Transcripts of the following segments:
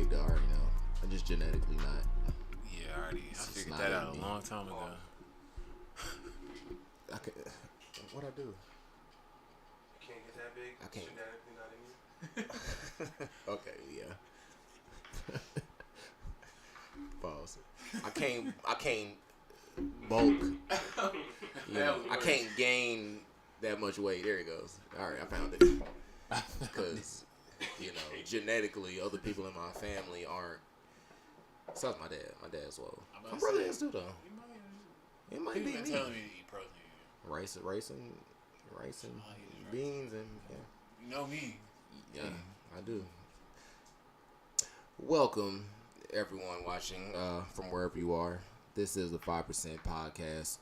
need to already know. I'm just genetically not. Yeah, I figured that out a long time ago. What'd I do? You can't get that big. I can't. Genetically not in you. Okay, yeah. Pause. I can't bulk. I can't gain that much weight. There it goes. All right, I found it. Because, genetically, other people in my family aren't. So my dad. My dad's low. My brother is too, though. It might be me. Telling me to eat protein. Rice and beans and yeah. You know me. Yeah, I do. Welcome, everyone watching from wherever you are. This is the 5% podcast.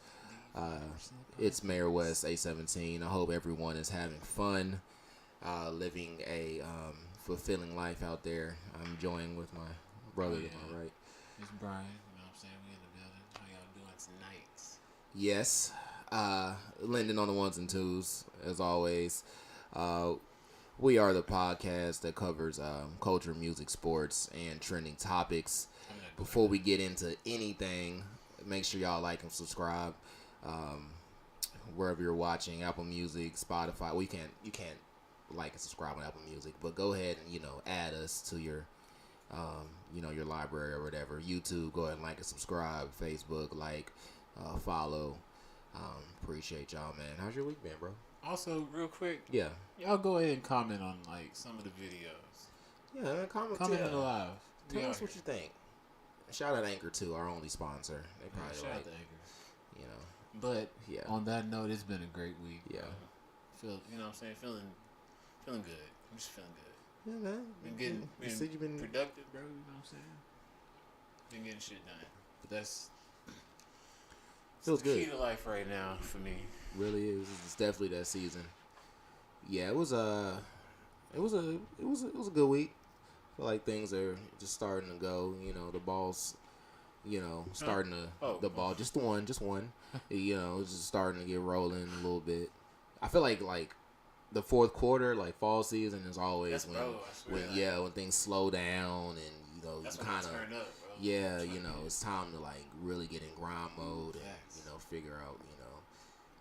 It's Mayor West 817. I hope everyone is having fun, living a fulfilling life out there. I'm joined with my brother to my right. It's Brian. You know what I'm saying? We in the building. How y'all doing tonight? Yes. Lyndon on the ones and twos, as always. We are the podcast that covers culture, music, sports, and trending topics. Before we get into anything, make sure y'all like and subscribe. Wherever you're watching, Apple Music, Spotify. You can't like and subscribe on Apple Music, but go ahead and add us to your your library or whatever. YouTube, go ahead and like and subscribe. Facebook, follow. Appreciate y'all, man. How's your week been, bro? Also, real quick, y'all go ahead and comment on some of the videos. Yeah, comment in the live. Tell us what you think. Shout out Anchor too, our only sponsor. They probably shout out to Anchor. But on that note, it's been a great week. Yeah, feeling good. I'm just feeling good. Yeah, man. Been you've been productive, bro. You know what I'm saying? Been getting shit done. But that's feels the good. Key to life right now for me. Really is. It's definitely that season. Yeah, it was a good week. I feel like things are just starting to go. The ball's starting to the ball just one. It's just starting to get rolling a little bit. I feel like the fourth quarter, fall season, is always when things slow down and that's you kind of yeah, it's time to really get in grind mode and figure out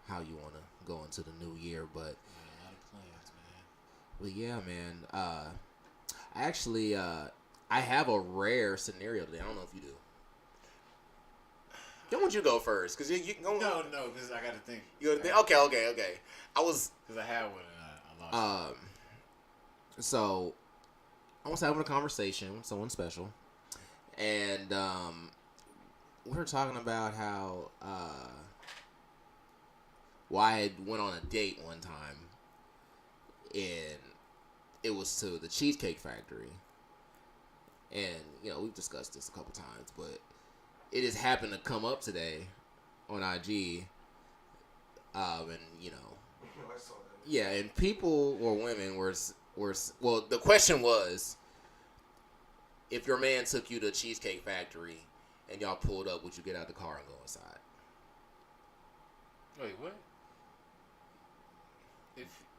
how you want to go into the new year. But a lot of plans, man. Well, yeah, man. I have a rare scenario today. I don't know if you do. Don't want you to go first, cause you go. No, because I got to think. You got to think. Okay. Because I had one and I lost. So I was having a conversation with someone special, and we were talking about how I had went on a date one time, and it was to the Cheesecake Factory, and we've discussed this a couple times, but it just happened to come up today on IG, and I saw that. yeah, and people or women were well, the question was, if your man took you to Cheesecake Factory and y'all pulled up, would you get out the car and go inside? Wait, what?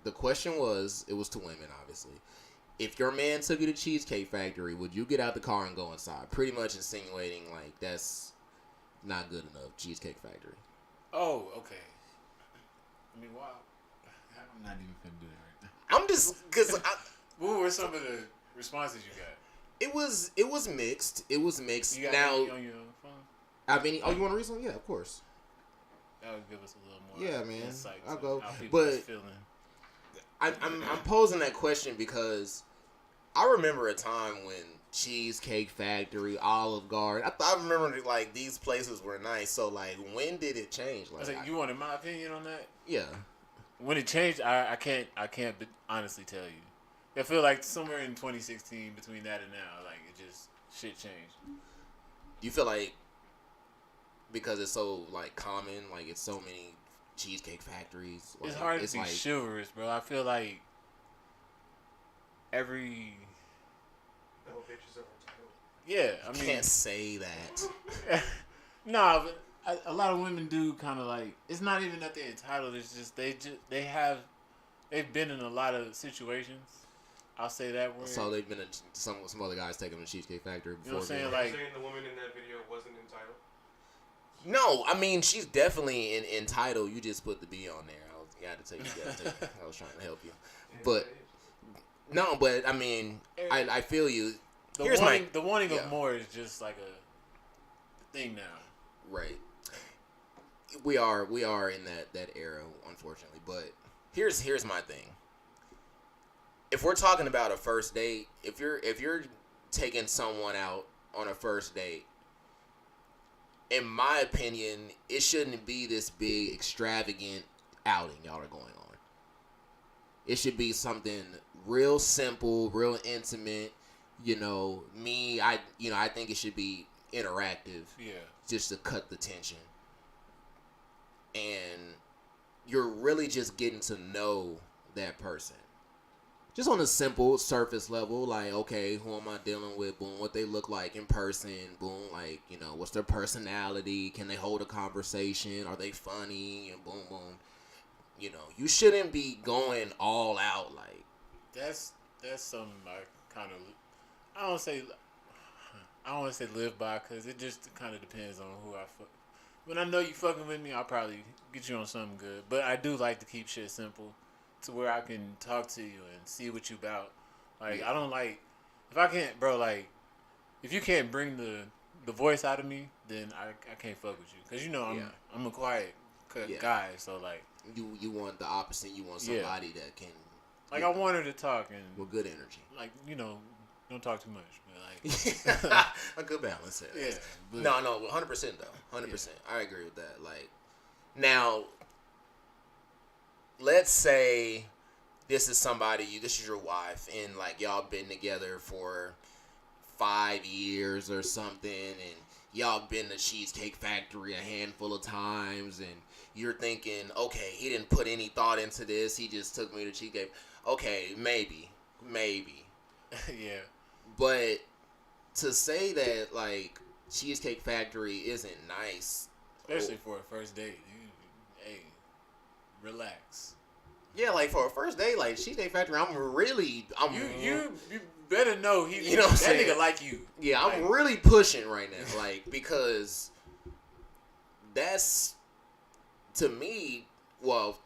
The question was, it was to women, obviously. If your man took you to Cheesecake Factory, would you get out the car and go inside? Pretty much insinuating that's not good enough. Cheesecake Factory. Oh, okay. I mean, wow. I'm not even finna do that right now. I'm just because. What were some of the responses you got? It was mixed. It was mixed. You got now any on your phone? you want to read some? Yeah, of course. That would give us a little more. Yeah, man. Insight I'll to go. How people are feeling. I'm posing that question because I remember a time when Cheesecake Factory, Olive Garden. I remember these places were nice. So when did it change? You wanted my opinion on that? Yeah. When it changed, I can't honestly tell you. I feel like somewhere in 2016 between that and now, it just shit changed. Do you feel like because it's so common, it's so many Cheesecake Factories? It's hard to be chivalrous, bro. I feel like every. No bitches are entitled. Yeah, I mean. Can't say that. Nah, but a lot of women do kind of it's not even that they're entitled. It's just they've been in a lot of situations I'll say that word. So they've been some other guys taking them to Cheesecake Factory before. You know what I'm saying? Are you Like, saying the woman in that video wasn't entitled? No, I mean she's definitely entitled. You just put the B on there. I was trying to help you, but no, but I mean I feel you. The wanting of more is just like a thing now. Right. We are in that era, unfortunately. But here's my thing. If we're talking about a first date, if you're taking someone out on a first date, in my opinion, it shouldn't be this big extravagant outing y'all are going on. It should be something real simple, real intimate. You know, I think it should be interactive. Yeah. Just to cut the tension. And you're really just getting to know that person. Just on a simple surface level, like, okay, who am I dealing with? Boom, what they look like in person. Boom, like, you know, what's their personality? Can they hold a conversation? Are they funny? And boom, boom. You know, you shouldn't be going all out like. That's something I kind of, I don't want to say live by, because it just kind of depends on who I fuck. When I know you fucking with me, I'll probably get you on something good. But I do like to keep shit simple, to where I can talk to you and see what you about. Like, I don't like, if I can't, bro, like, if you can't bring the voice out of me, then I can't fuck with you. Because, you know, I'm a quiet guy, so, like. You want the opposite. You want somebody that can. Like, I want her to talk and. With good energy. Like, you know, don't talk too much. But, like. A good balance there. Yeah. But, no, 100% though. 100%. Yeah. I agree with that. Like, now, let's say this is this is your wife, and like y'all been together for 5 years or something, and y'all been to Cheesecake Factory a handful of times, and you're thinking, okay, he didn't put any thought into this, he just took me to Cheesecake. Okay, maybe. Yeah. But to say that, like, Cheesecake Factory isn't nice, especially for a first date, hey, relax. Yeah, like for a first date, like Cheesecake Factory, You better know you know what I'm saying? Nigga like you. Yeah, I'm really pushing right now, like, because that's, to me, well,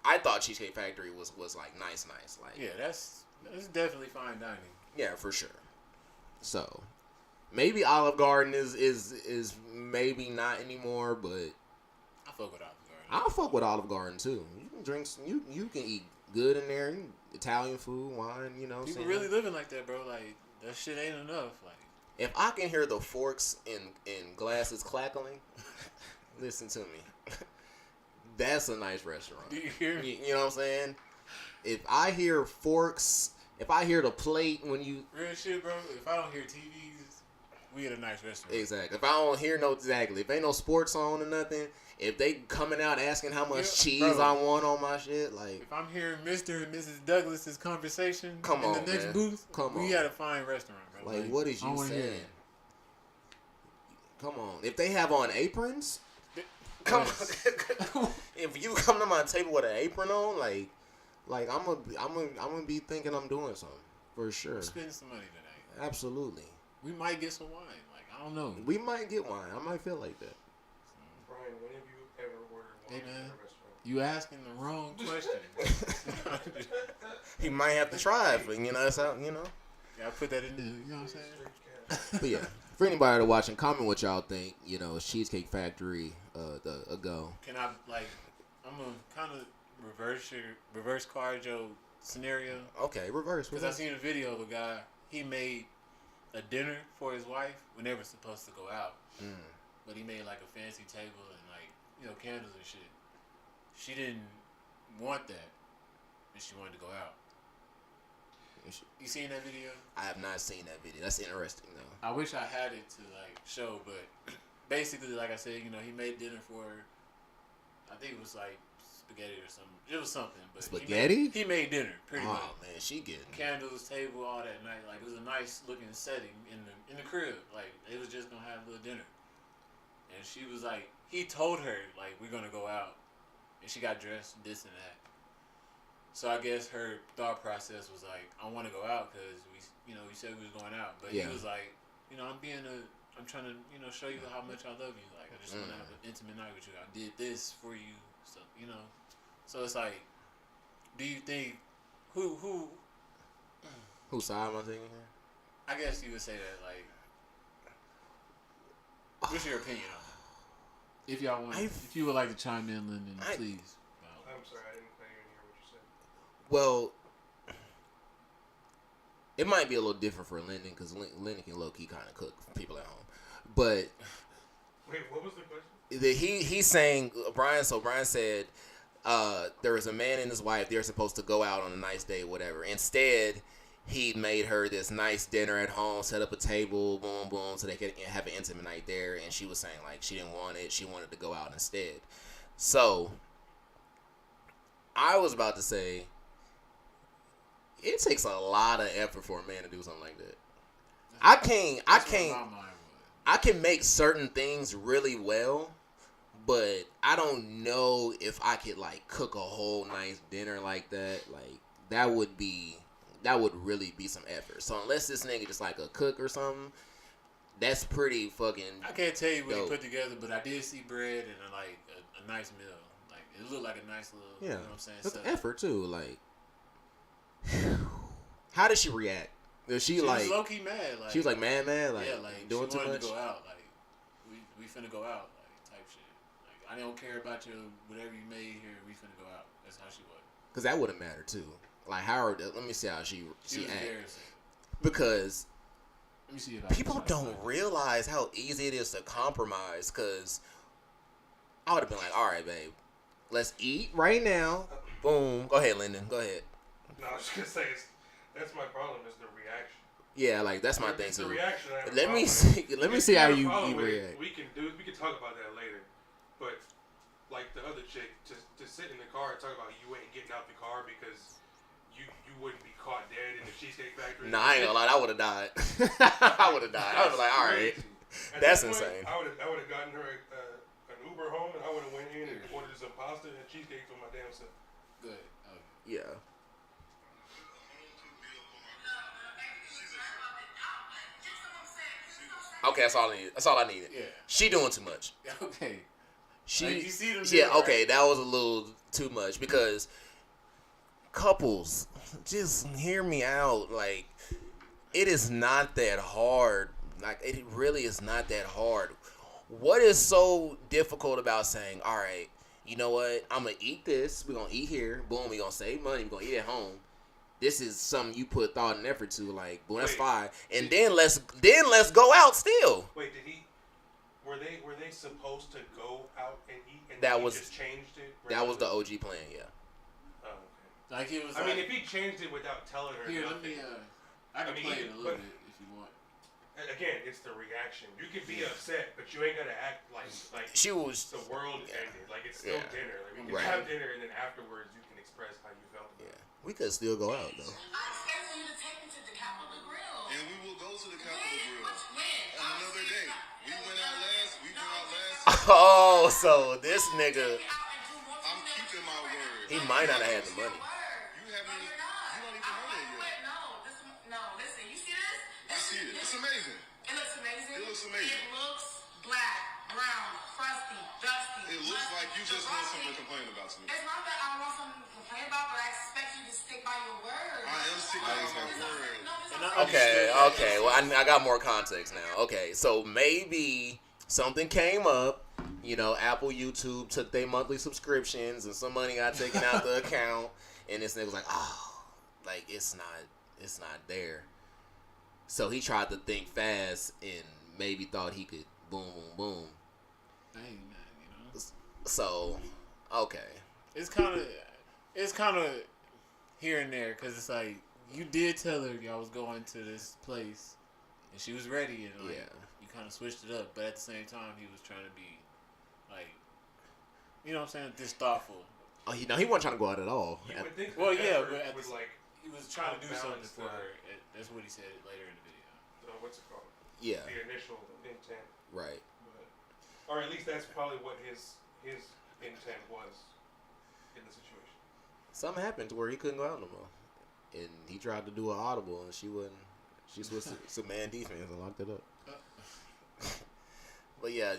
I thought Cheesecake Factory was like nice, like. Yeah, that's definitely fine dining. Yeah, for sure. So maybe Olive Garden is maybe not anymore, but I fuck with Olive Garden. I'll fuck with Olive Garden too. You can drink, you can eat good in there. Italian food, wine, you know. People really living like that, bro. Like, that shit ain't enough. Like, if I can hear the forks and glasses clackling, listen to me. That's a nice restaurant. Do you hear me? You know what I'm saying? If I hear forks, if I hear the plate when you... Real shit, bro. If I don't hear TVs, we at a nice restaurant. Exactly. If I don't hear if ain't no sports on or nothing, if they coming out asking how much cheese I want on my shit, like... If I'm hearing Mr. and Mrs. Douglas's conversation in the next man. booth, we at a fine restaurant, bro. Like, what is you saying? Come on. If they have on aprons... Come on. If you come to my table with an apron on, like I'm gonna be thinking I'm doing something for sure. Spend some money tonight. Absolutely. We might get some wine. Like, I don't know. We might get wine. I might feel like that. Brian, when have you ever ordered wine at a restaurant? You asking the wrong question. He might have to try it, but that's how Yeah, I put that in there. You know what I'm saying? But yeah. For anybody that's watching, comment what y'all think. Is Cheesecake Factory a go? Can I, like, I'm going to kind of reverse card your scenario. Okay, reverse. Because I seen a video of a guy, he made a dinner for his wife when they were supposed to go out. But he made, like, a fancy table and, like, candles and shit. She didn't want that, and she wanted to go out. You seen that video? I have not seen that video. That's interesting, though. I wish I had it to, like, show, but basically, like I said, he made dinner for her. I think it was, like, spaghetti or something. It was something. But spaghetti? He made dinner, pretty much. Oh, man, she getting candles, table, all that night. Like, it was a nice-looking setting in the crib. Like, they was just going to have a little dinner. And she was like, he told her, like, we're going to go out. And she got dressed, this and that. So I guess her thought process was like, I want to go out because we said we was going out, but he was like, I'm trying to, show you how much I love you. Like, I just want to have an intimate night with you. I did this for you, so So it's like, do you think whose side am I taking here? I guess you would say that, like, what's your opinion on it? If y'all want, if you would like to chime in, Lyndon, please. I'm sorry, I didn't hear what you said. Well, it might be a little different for Lyndon because Lyndon can low key kind of cook for people at home. But wait, what was the question? He's saying Brian. So Brian said there was a man and his wife. They're supposed to go out on a nice day, whatever. Instead, he made her this nice dinner at home, set up a table, boom, boom, so they could have an intimate night there. And she was saying like she didn't want it. She wanted to go out instead. So I was about to say it takes a lot of effort for a man to do something like that. I can make certain things really well, but I don't know if I could like cook a whole nice dinner like that. Like that would really be some effort. So unless this nigga just like a cook or something, that's pretty fucking. I can't tell you what he put together, but I did see bread and a nice meal. Like it looked like a nice little. Yeah, you know what I'm saying? That's effort too. Like, how did she react? She like was low key mad. Like, she was like mad, like, yeah, like doing she too wanted much. to go out. Like we finna go out, like type shit. Like I don't care about your whatever you made here. We finna go out. That's how she was. Cause that wouldn't matter too. Like how? Let me see how she act. Because let me see if people don't realize how easy it is to compromise. Cause I would have been like, all right, babe, let's eat right now. Boom. Go ahead, Lyndon. Go ahead. No, I was just gonna say that's my problem is the reaction. Yeah, like that's my thing too. The reaction. Let me see how you react. We can talk about that later, but like the other chick to sit in the car and talk about you ain't getting out the car because you wouldn't be caught dead in the Cheesecake Factory. Nah, I ain't gonna lie, I would have died. I would have died. I was like, all right, that's insane. I would have gotten her an Uber home and I would have went in and ordered some pasta and cheesecake for my damn self. Good. Yeah. Okay, that's all I needed. That's all I needed. Yeah. She doing too much. Okay. She. Like, you see them yeah. right? Okay, that was a little too much because couples, just hear me out. Like, it is not that hard. Like, it really is not that hard. What is so difficult about saying, all right, you know what? I'm gonna eat this. We're gonna eat here. Boom. We're gonna save money. We're gonna eat at home. This is something you put thought and effort to, like, boom, that's fine. And then let's go out still. Wait, were they supposed to go out and eat and that he was just changed it? That was the OG plan, yeah. Oh, okay. Like it was. I mean, if he changed it without telling her, here, nothing, I can play it a little bit if you want. Again, it's the reaction. You can be upset, but you ain't gotta act like she was. The world ended. Like it's still dinner. Like we can have dinner, and then afterwards you can express how you felt about it. We could still go out though. I expect you to take me to the Capitol Grill. And we will go to the Capitol Grill. When? On another day. We went out last. Oh, so this nigga. I'm keeping my word. He might not have had the money. You haven't. You don't even know that yet. No, listen. You see this? I see it. It's amazing. It looks amazing. It looks amazing. It looks black, brown, crusty, dusty. It looks like you just want something to complain about to me. It's not that I want something to complain about, but I expect you to stick by your word. I am sticking by my word. Okay. Well, I got more context now. Okay, so maybe something came up. You know, Apple, YouTube took their monthly subscriptions, and some money got taken out the account, and this nigga was like, "Oh, like it's not there." So he tried to think fast and maybe thought he could boom, boom, boom. Dang, man, you know. So, okay. It's kind of here and there because it's like you did tell her y'all was going to this place, and she was ready, and like, you kind of switched it up, but at the same time he was trying to be like, you know what I'm saying, just thoughtful. Oh, he wasn't trying to go out at all. Well, yeah, but he was trying to do something for her. That's what he said later in the video. What's it called? Yeah. The initial intent. Right. Or at least that's probably what his intent was in the situation. something happened to where he couldn't go out no more, and he tried to do an audible, and she wouldn't. She switched to man defense and locked it up. But yeah,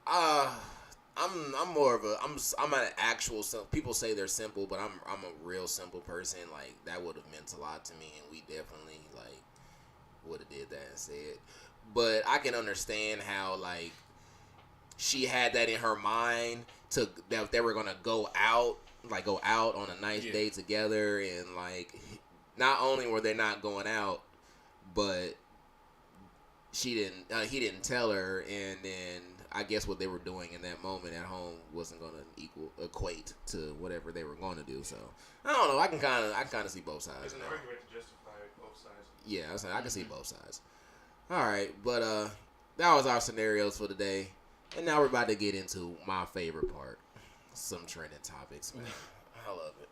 I'm more of a I'm an actual. People say they're simple, but I'm a real simple person. Like that would have meant a lot to me, and we definitely like would have did that instead. But I can understand how like she had that in her mind that they were gonna go out on a nice day together, and like not only were they not going out, but he didn't tell her, and then I guess what they were doing in that moment at home wasn't gonna equate to whatever they were going to do. So I don't know. I can kind of see both sides. There's an argument to justify both sides. Yeah, I can see both sides. All right, but that was our scenarios for today, and now we're about to get into my favorite part, some trending topics. Man, I love it.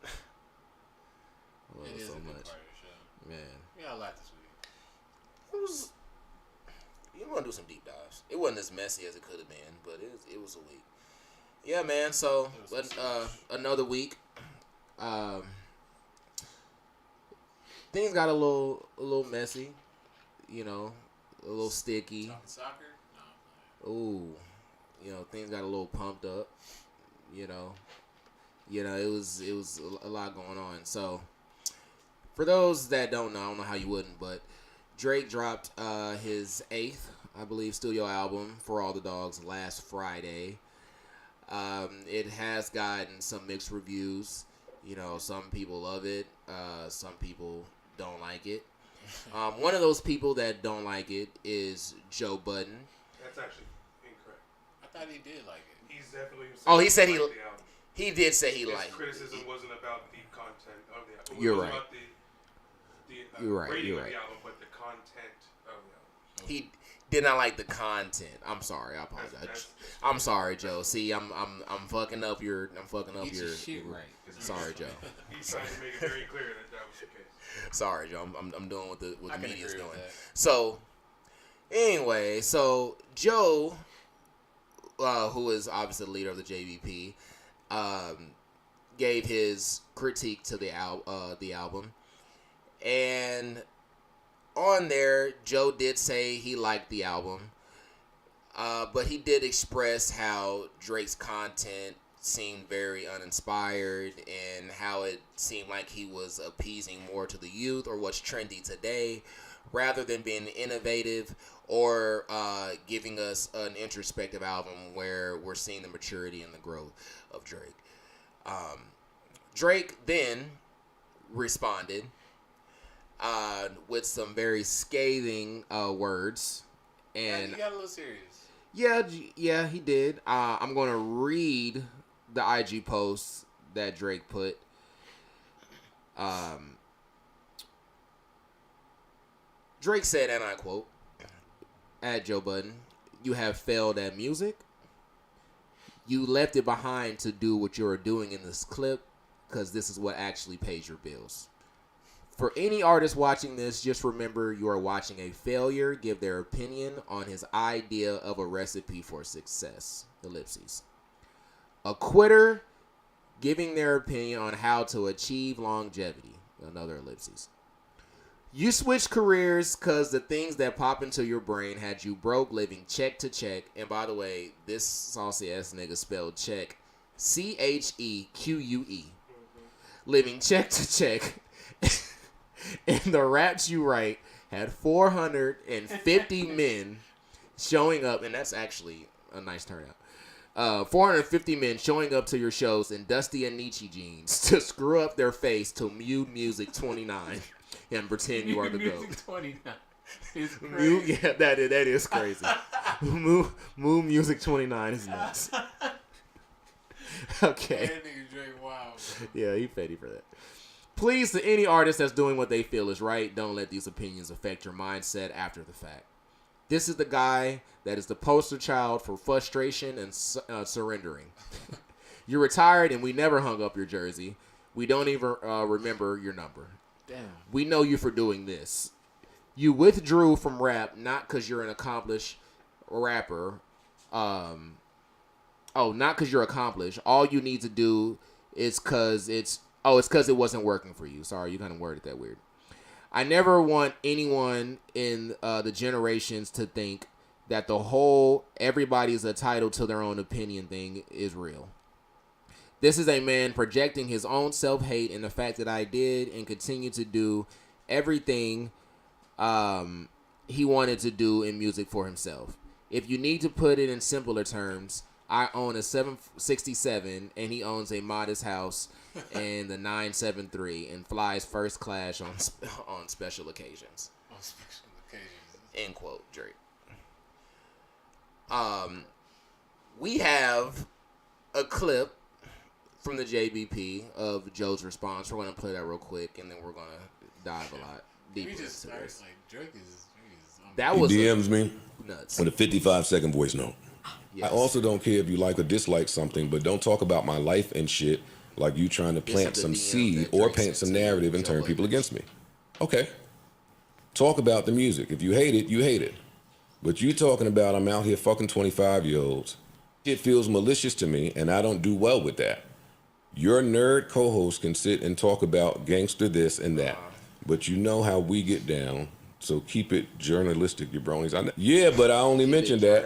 I love it so much. Part of the show. Man, we got a lot this week. It was. You want to do some deep dives. It wasn't as messy as it could have been, but it was a week. Yeah, man. So another week. Things got a little messy. You know, a little sticky. Talking soccer? No. Ooh, you know, things got a little pumped up. You know, it was a lot going on. So for those that don't know, I don't know how you wouldn't, but Drake dropped his 8th, I believe, studio album, For All the Dogs, last Friday. It has gotten some mixed reviews. You know, some people love it. Some people don't like it. One of those people that don't like it is Joe Budden. That's actually incorrect. I thought he did like it. He's definitely. He said the album. He did say he His liked it. criticism wasn't about the content of the album. You're it right. About the You're right. rating You're of right. the album, but the content of the album. He did not like the content. I'm sorry. I apologize. I'm sorry, Joe. See, I'm fucking up your. Get your shit right. Sorry, Joe. He's trying to make it very clear that was the case. Sorry, Joe. I'm doing what the media's doing. That. So, anyway, Joe, who is obviously the leader of the JVP, gave his critique to the album, and on there, Joe did say he liked the album, but he did express how Drake's content seemed very uninspired and how it seemed like he was appeasing more to the youth or what's trendy today rather than being innovative or giving us an introspective album where we're seeing the maturity and the growth of Drake. Drake then responded with some very scathing words. And he got a little serious. Yeah, he did. I'm going to read the IG post that Drake put. Drake said, and I quote, at Joe Budden, "You have failed at music. You left it behind to do what you're doing in this clip because this is what actually pays your bills. For any artist watching this, just remember you are watching a failure give their opinion on his idea of a recipe for success." Ellipses. A quitter giving their opinion on how to achieve longevity. Another ellipses. You switched careers because the things that pop into your brain had you broke living check to check. And by the way, this saucy ass nigga spelled check CHEQUE. Living check to check. And the raps you write had 450 men showing up. And that's actually a nice turnout. 450 men showing up to your shows in Dusty and Nietzsche jeans to screw up their face to Mute Music 29 and pretend you are the GOAT. 29 is crazy. Yeah, that is crazy. Move Music 29 is nuts. Okay. That nigga Drake wild. Yeah, he petty for that. Please, to any artist that's doing what they feel is right, don't let these opinions affect your mindset after the fact. This is the guy that is the poster child for frustration and surrendering. You're retired and we never hung up your jersey. We don't even remember your number. Damn. We know you for doing this. You withdrew from rap not because you're an accomplished rapper. Not because you're accomplished. All you need to do it's because it wasn't working for you. Sorry, you kind of worded that weird. I never want anyone in the generations to think that the whole everybody's entitled to their own opinion thing is real. This is a man projecting his own self-hate and the fact that I did and continue to do everything he wanted to do in music for himself. If you need to put it in simpler terms, I own a 767 and he owns a modest house and the 973 and flies first class on special occasions. On special occasions. End quote, Drake. We have a clip from the JBP of Joe's response. We're going to play that real quick, and then we're going to dive a lot deeper into this. Like, Drake is that was he DMs me nuts. with a 55-second voice note. Yes. I also don't care if you like or dislike something, but don't talk about my life and shit like you trying to plant some seed or paint some narrative and turn people against me. Okay. Talk about the music. If you hate it, you hate it. But you talking about I'm out here fucking 25-year-olds. It feels malicious to me, and I don't do well with that. Your nerd co-host can sit and talk about gangster this and that, but you know how we get down, so keep it journalistic, jabronis. Yeah, but I only mentioned that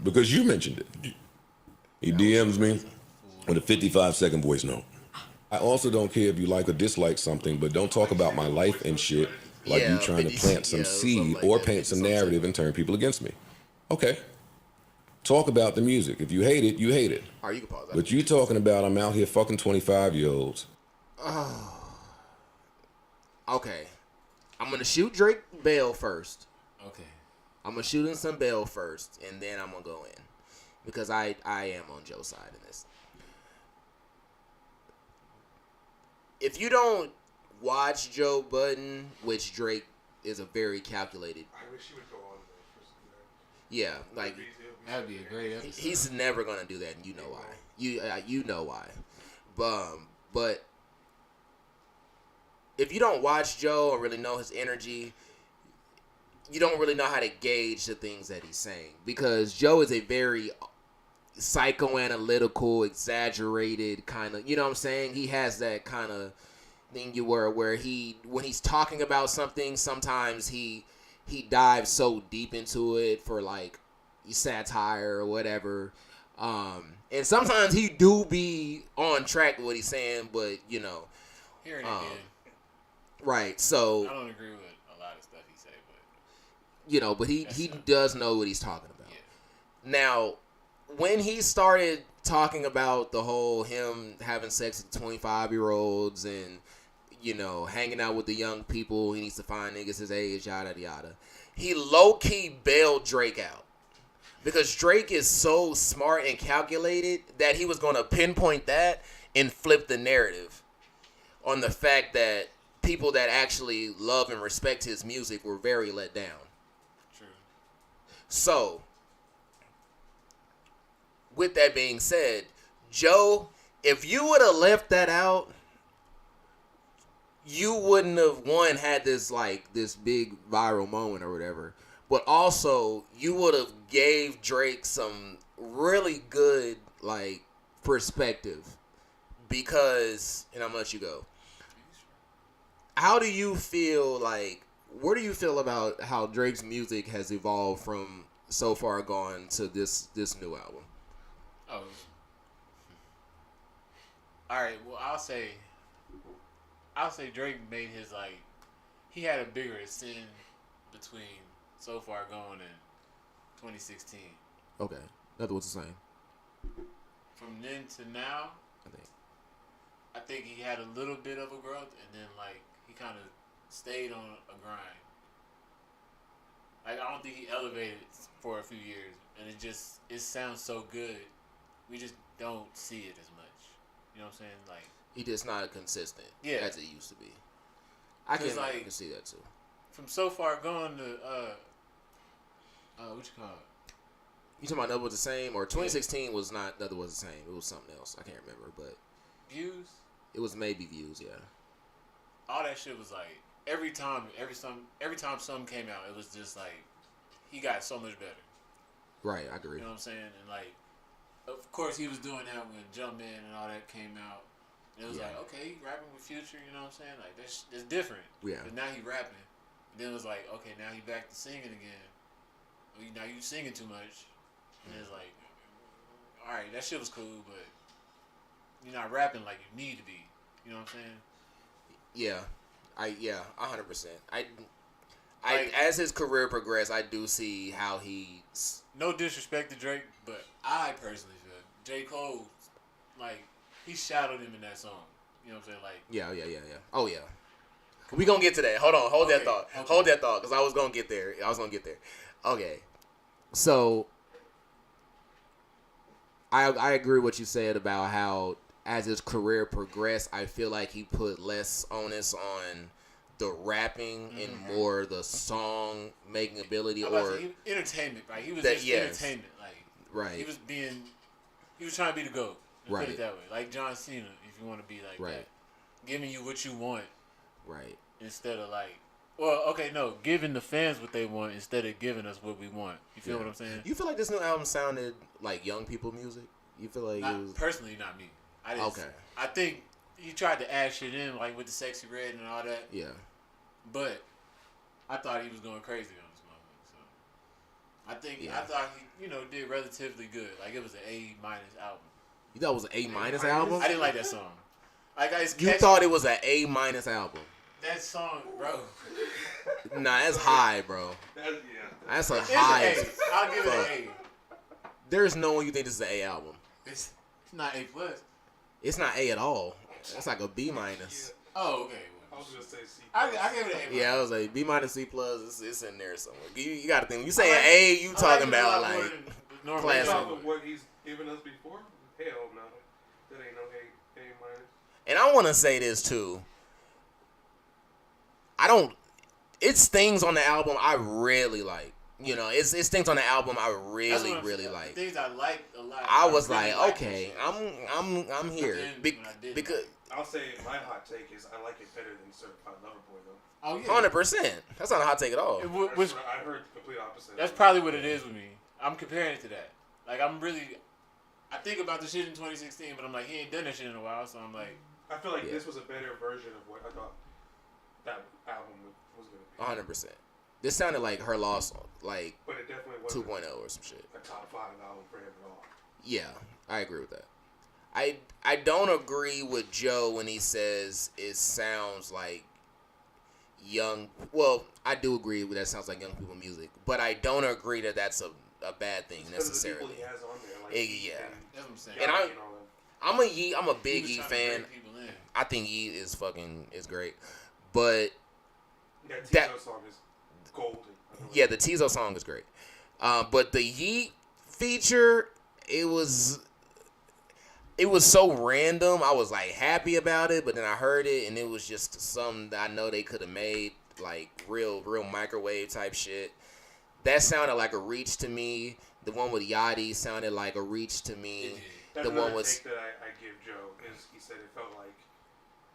because you mentioned it. He DMs me with a 55-second voice note. I also don't care if you like or dislike something, but don't talk about my life and shit like you trying to plant some seed or paint some narrative and turn people against me. Okay. Talk about the music. If you hate it, you hate it. All right, you can pause that. But you talking about I'm out here fucking 25-year-olds. Oh. Okay. I'm going to shoot Drake bail first. Okay. I'm going to shoot him some bail first, and then I'm going to go in. Because I am on Joe's side in this. If you don't watch Joe Budden, which Drake is a very calculated. I wish he would go on there for some of that. Yeah, like that'd be a great episode. He's never gonna do that, and you know why. You know why. But if you don't watch Joe or really know his energy, you don't really know how to gauge the things that he's saying, because Joe is a very psychoanalytical, exaggerated kind of, you know what I'm saying? He has that kind of thing where when he's talking about something, sometimes he dives so deep into it for like satire or whatever. And sometimes he do be on track with what he's saying, but you know. Here and again. Right, so I don't agree with a lot of stuff he say, but you know, but he does know what he's talking about. Yeah. Now, when he started talking about the whole him having sex with 25-year-olds and, you know, hanging out with the young people, he needs to find niggas his age, yada, yada. He low-key bailed Drake out. Because Drake is so smart and calculated that he was going to pinpoint that and flip the narrative on the fact that people that actually love and respect his music were very let down. True. So, with that being said, Joe, if you would have left that out, you wouldn't have, one, had this big viral moment or whatever, but also you would have gave Drake some really good perspective, because, and I'm gonna let you go. How do you feel where do you feel about how Drake's music has evolved from So Far Gone to this new album? Oh. All right. Well, I'll say Drake made his he had a bigger ascend between So Far Gone and 2016. Okay, that's what's the same. From then to now, I think he had a little bit of a growth, and then he kind of stayed on a grind. I don't think he elevated for a few years, and it sounds so good. We just don't see it as much. You know what I'm saying? He just not consistent as it used to be. I can see that too. From So Far Gone to what you call it? You talking about Another Was the Same, or 2016 was not Another Was the Same? It was something else. I can't remember, but Views. It was maybe Views, yeah. All that shit was every time something came out, it was just he got so much better. Right, I agree. You know what I'm saying? And of course he was doing that when Jumpman and all that came out. And it was like, okay, he rapping with Future, you know what I'm saying? Like, that's different. Yeah. But now he rapping. And then it was like, okay, now he back to singing again. Well, now you singing too much. And it's like, all right, that shit was cool, but you're not rapping like you need to be. You know what I'm saying? Yeah. 100%. As his career progressed, I do see how he's... No disrespect to Drake, but I personally feel J. Cole, like, he shadowed him in that song. You know what I'm saying? Like, Yeah. Oh, yeah. We gonna get to that. Hold on. Hold that thought. Okay. Hold that thought, because I was gonna get there. Okay. So, I agree with what you said about how, as his career progressed, I feel like he put less onus on the rapping and more the song making ability or entertainment, right? He was that, just yes. entertainment, like Right. He was trying to be the GOAT. Right. Put it that way, like John Cena, if you want to be like Right. that, giving you what you want, Right. instead of like, well, okay, no, giving the fans what they want instead of giving us what we want. You feel what I'm saying? You feel like this new album sounded like young people music? You feel like it was Personally, not me. Okay. I think he tried to add shit in, like with the Sexy Red and all that. Yeah. But I thought he was going crazy on this moment. So I thought he, did relatively good. Like it was an A- album. You thought it was an A- album? I didn't like that song. Like you thought it was an A- album? That song, bro. Nah, that's high, bro. That's a high. It's an A. I'll give it an A. There's no one you think this is an A album. It's not A+. It's not A at all. It's like a B-. Oh, okay. I was gonna say C. I gave it an A+. Yeah, I was like B-, C+. It's in there somewhere. You got to think. When you saying A, you talking about like classic. Based off of what he's given us before? Hell no. That ain't no A-. And I want to say this too. It's things on the album I really like. It's things on the album I really like. Things I liked a lot. I was really like, okay, I'm here because I'll say my hot take is I like it better than Certified Lover Boy though. Oh yeah, 100%. That's not a hot take at all. I heard the complete opposite. That's probably what it is with me. I'm comparing it to that. Like I think about the shit in 2016, but I'm like, he ain't done that shit in a while, so I'm like, I feel like this was a better version of what I thought that album was gonna be. 100%. This sounded like her lost, like, but it definitely wasn't 2.0 or some shit. A top 5 album for him at all. Yeah, I agree with that. I don't agree with Joe when he says it sounds like young. Well, I do agree with that sounds like young people music, but I don't agree that that's a bad thing necessarily. Of the people he has on there, that's what I'm saying. And I'm a big Yee fan. I think Yee is great, but that Tizo song is golden. Yeah, the Tizo song is great, but the Yee feature, it was so random. I was like happy about it, but then I heard it and it was just something that I know they could have made, like real microwave type shit. That sounded like a reach to me. The one with Yachty sounded like a reach to me. That's the one was take that I give Joe is he said it felt like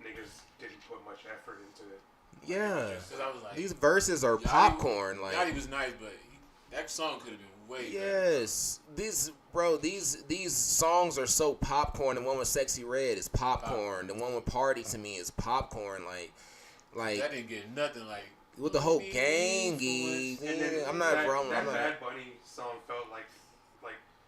niggas didn't put much effort into it. Yeah, I was like, these verses are popcorn. Like Yachty was nice, but that song could have been way yes, better. These songs are so popcorn. The one with Sexy Red is popcorn. The one with Party to me is popcorn. Like that didn't get nothing like with the whole gangy. I'm not wrong. That Bad Bunny song felt like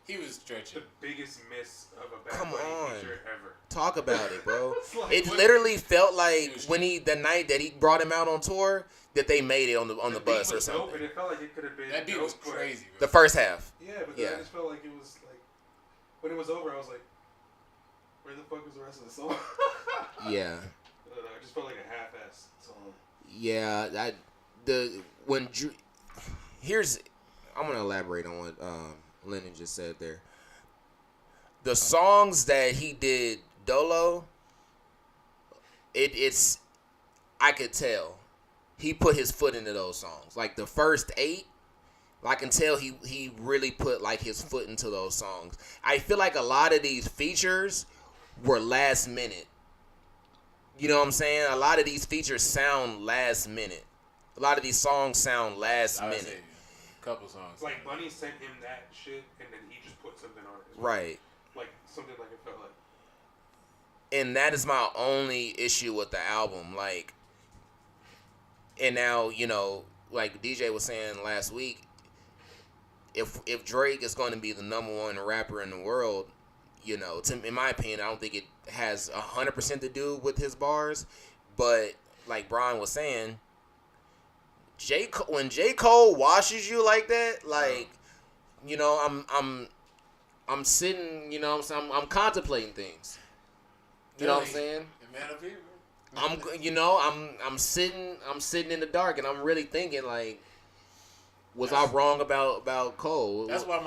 he was stretching. The biggest miss of a Bad Bunny feature ever. Talk about it, bro. Like, it literally felt like the night that he brought him out on tour that they made it on the bus or something. Dope, and it felt like it could have been. That beat was crazy. Bro. The first half. Yeah, but then I just felt like it was like when it was over, I was like, where the fuck was the rest of the song? Yeah. I don't know. It just felt like a half-ass song. Yeah, I'm gonna elaborate on what Lennon just said there. The songs that he did Dolo, it's I could tell he put his foot into those songs. Like the first 8, I can tell he really put like his foot into those songs. I feel like a lot of these features were last minute. You know what I'm saying? A lot of these features sound last minute. A lot of these songs sound last minute. Couple songs. Like Bunny sent him that shit, and then he just put something on it. Right. Like something like it felt like. And that is my only issue with the album. Like, and now, you know, like DJ was saying last week, if Drake is going to be the number one rapper in the world, you know, in my opinion, I don't think it has 100% to do with his bars. But like Brian was saying, when J. Cole washes you like that, like, you know, I'm sitting, you know, I'm contemplating things. You know what I'm saying? I'm sitting in the dark, and I'm really thinking, like, was I wrong about Cole? That's why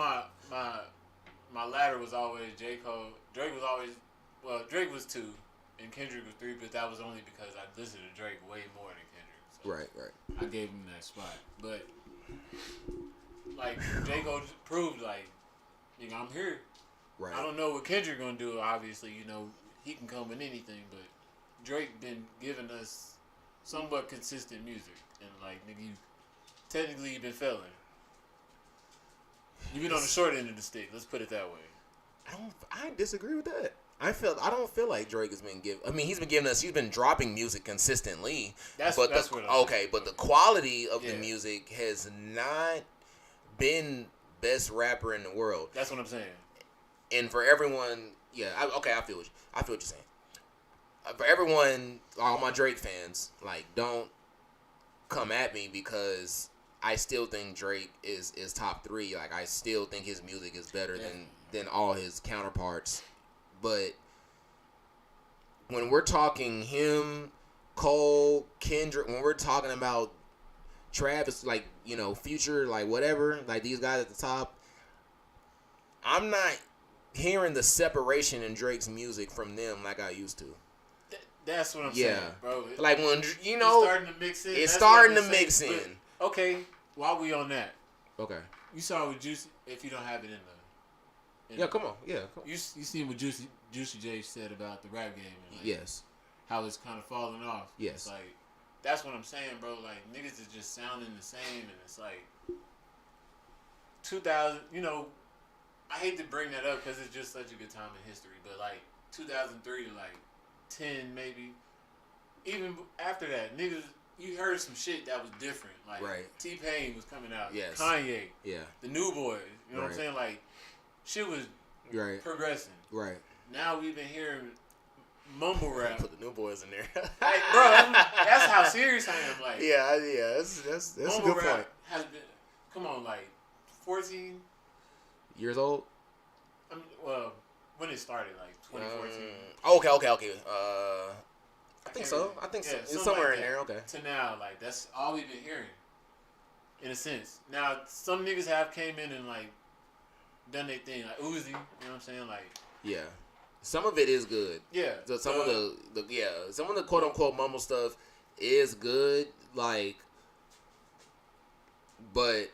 my ladder was always J. Cole. Drake was 2, and Kendrick was 3, but that was only because I listened to Drake way more than Kendrick. So Right. I gave him that spot, but like J. Cole proved, like, you know, I'm here. Right. I don't know what Kendrick gonna do. Obviously, you know, he can come with anything, but Drake been giving us somewhat consistent music, and like, nigga, you've been failing. You've been on the short end of the stick. Let's put it that way. I disagree with that. I don't feel like Drake has been he's been dropping music consistently. But the quality of the music has not been best rapper in the world. That's what I'm saying. And for everyone, I feel what you're saying. For everyone, all my Drake fans, like, don't come at me because I still think Drake is top 3. Like, I still think his music is better than all his counterparts. But when we're talking him, Cole, Kendrick, when we're talking about Travis, like, you know, Future, like, whatever, like, these guys at the top, I'm not hearing the separation in Drake's music from them like I used to. That's what I'm saying, bro. Like, when, you know, it's starting to mix in. It's starting to mix in. But, okay, while we on that. Okay. You saw what Juicy, if you don't have it in the... Come on. Yeah, come on. You seen what Juicy J said about the rap game. And, like, yes. How it's kind of falling off. Yes. It's like, that's what I'm saying, bro. Like, niggas is just sounding the same, and it's like 2000, you know, I hate to bring that up because it's just such a good time in history, but like 2003 to like 10 maybe, even after that, niggas, you heard some shit that was different. Like, T-Pain was coming out. Yes. Kanye. Yeah. The New Boys. You know what I'm saying? Like, shit was progressing. Right. Now we've been hearing mumble rap. Put the New Boys in there. Like, bro, that's how serious I am. Like, that's a good point. Has been, come on, like 14 years old. I mean, well, when it started, like 2014. Okay. I think so. It's somewhere like in there. Okay. To now, like, that's all we've been hearing. In a sense. Now, some niggas have came in and like done their thing, like Uzi. You know what I'm saying? Like, yeah. Some of it is good. Yeah. So some of the quote unquote mumble stuff is good. Like, but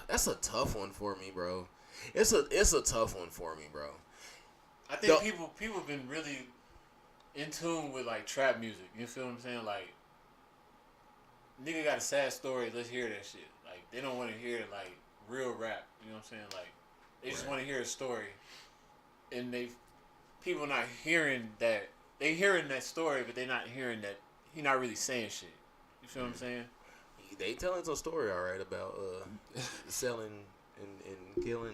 that's a tough one for me, bro. It's a tough one for me, bro. I think people have been really in tune with like trap music. You feel what I'm saying? Like, nigga got a sad story. Let's hear that shit. Like, they don't want to hear like real rap. You know what I'm saying? Like, they just want to hear a story, and people not hearing that. They hearing that story, but they not hearing that he not really saying shit. You feel what I'm saying? They telling some story, all right, about selling and killing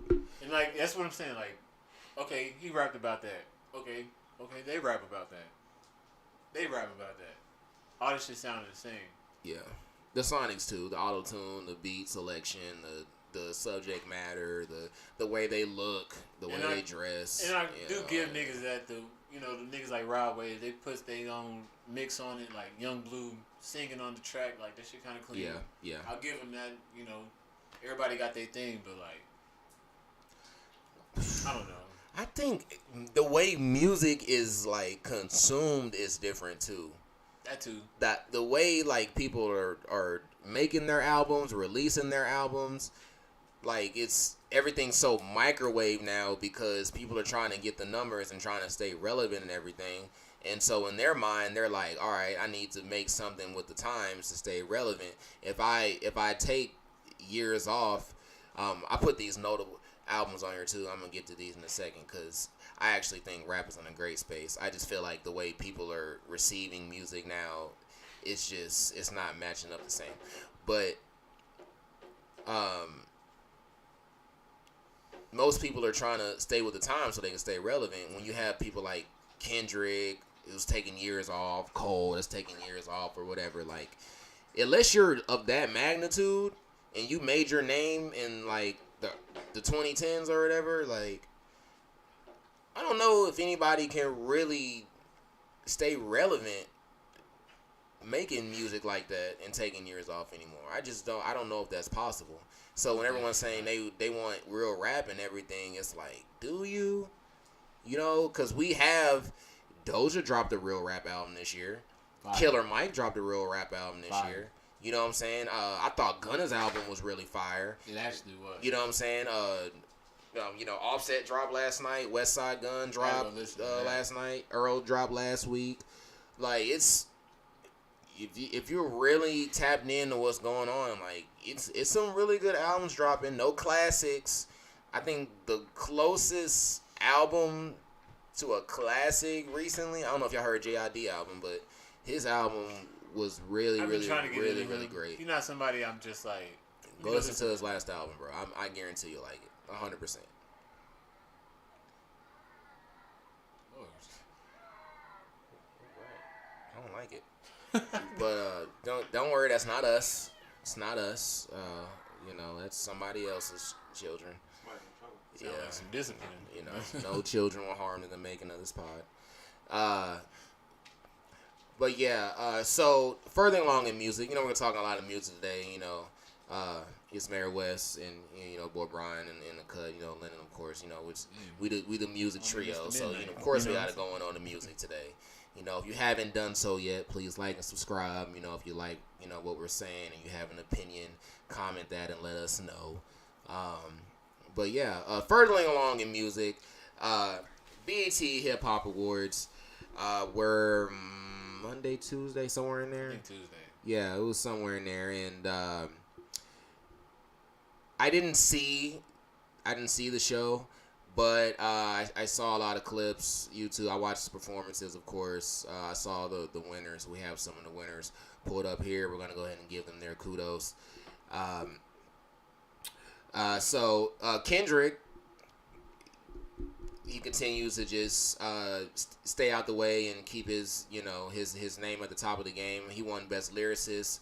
and like, that's what I'm saying. Like, okay, he rapped about that. Okay, they rap about that. All this shit sounded the same. Yeah, the sonics too, the auto tune, the beat selection, the subject matter, the way they look, the way they dress. And I do give niggas that the niggas like Rod Wave, they put their own mix on it, like Young Blue singing on the track, like that shit kind of clean. Yeah. I'll give them that. You know, everybody got their thing, but like, I don't know. I think the way music is like consumed is different too. That too. That the way like people are making their albums, releasing their albums, like everything's so microwave now because people are trying to get the numbers and trying to stay relevant and everything. And so in their mind, they're like, all right, I need to make something with the times to stay relevant. If I take years off, I put these notable. albums on here too. I'm gonna get to these in a second because I actually think rap is in a great space. I just feel like the way people are receiving music now, it's not matching up the same. But most people are trying to stay with the time so they can stay relevant. When you have people like Kendrick, it was taking years off, Cole, that's taking years off, or whatever. Like, unless you're of that magnitude and you made your name in like the 2010s or whatever, like, I don't know if anybody can really stay relevant making music like that and taking years off anymore. I don't know if that's possible. So when everyone's saying they want real rap and everything, it's like, do you? You know, because we have Doja dropped a real rap album this year. Fire. Killer Mike dropped a real rap album this Fire. year. You know what I'm saying? I thought Gunna's album was really fire. It actually was. You know what I'm saying? Offset dropped last night. West Side Gun dropped last night. Earl dropped last week. Like, it's if you're really tapped into what's going on, like, it's some really good albums dropping. No classics. I think the closest album to a classic recently, I don't know if y'all heard JID album, but his album was really great. You're not somebody I'm just like. Go listen to his last album, bro. I guarantee you like it, 100%. I don't like it. But don't worry, that's not us. It's not us. That's somebody else's children. Yeah, some discipline. No children were harmed in the making of this pod. But yeah, so further along in music, we're gonna talk a lot of music today. It's Mayor West and Boy Brian and the cut. Lennon, of course. Which we the music trio. So of course we got to go on the music today. If you haven't done so yet, please like and subscribe. If you like what we're saying and you have an opinion, comment that and let us know. But yeah, furthering along in music, BET Hip Hop Awards were Monday, Tuesday, somewhere in there. I think Tuesday. Yeah, it was somewhere in there, and I didn't see the show, but I saw a lot of clips. YouTube. I watched the performances, of course. I saw the winners. We have some of the winners pulled up here. We're gonna go ahead and give them their kudos. So Kendrick, he continues to just stay out the way and keep his his name at the top of the game. He won Best Lyricist,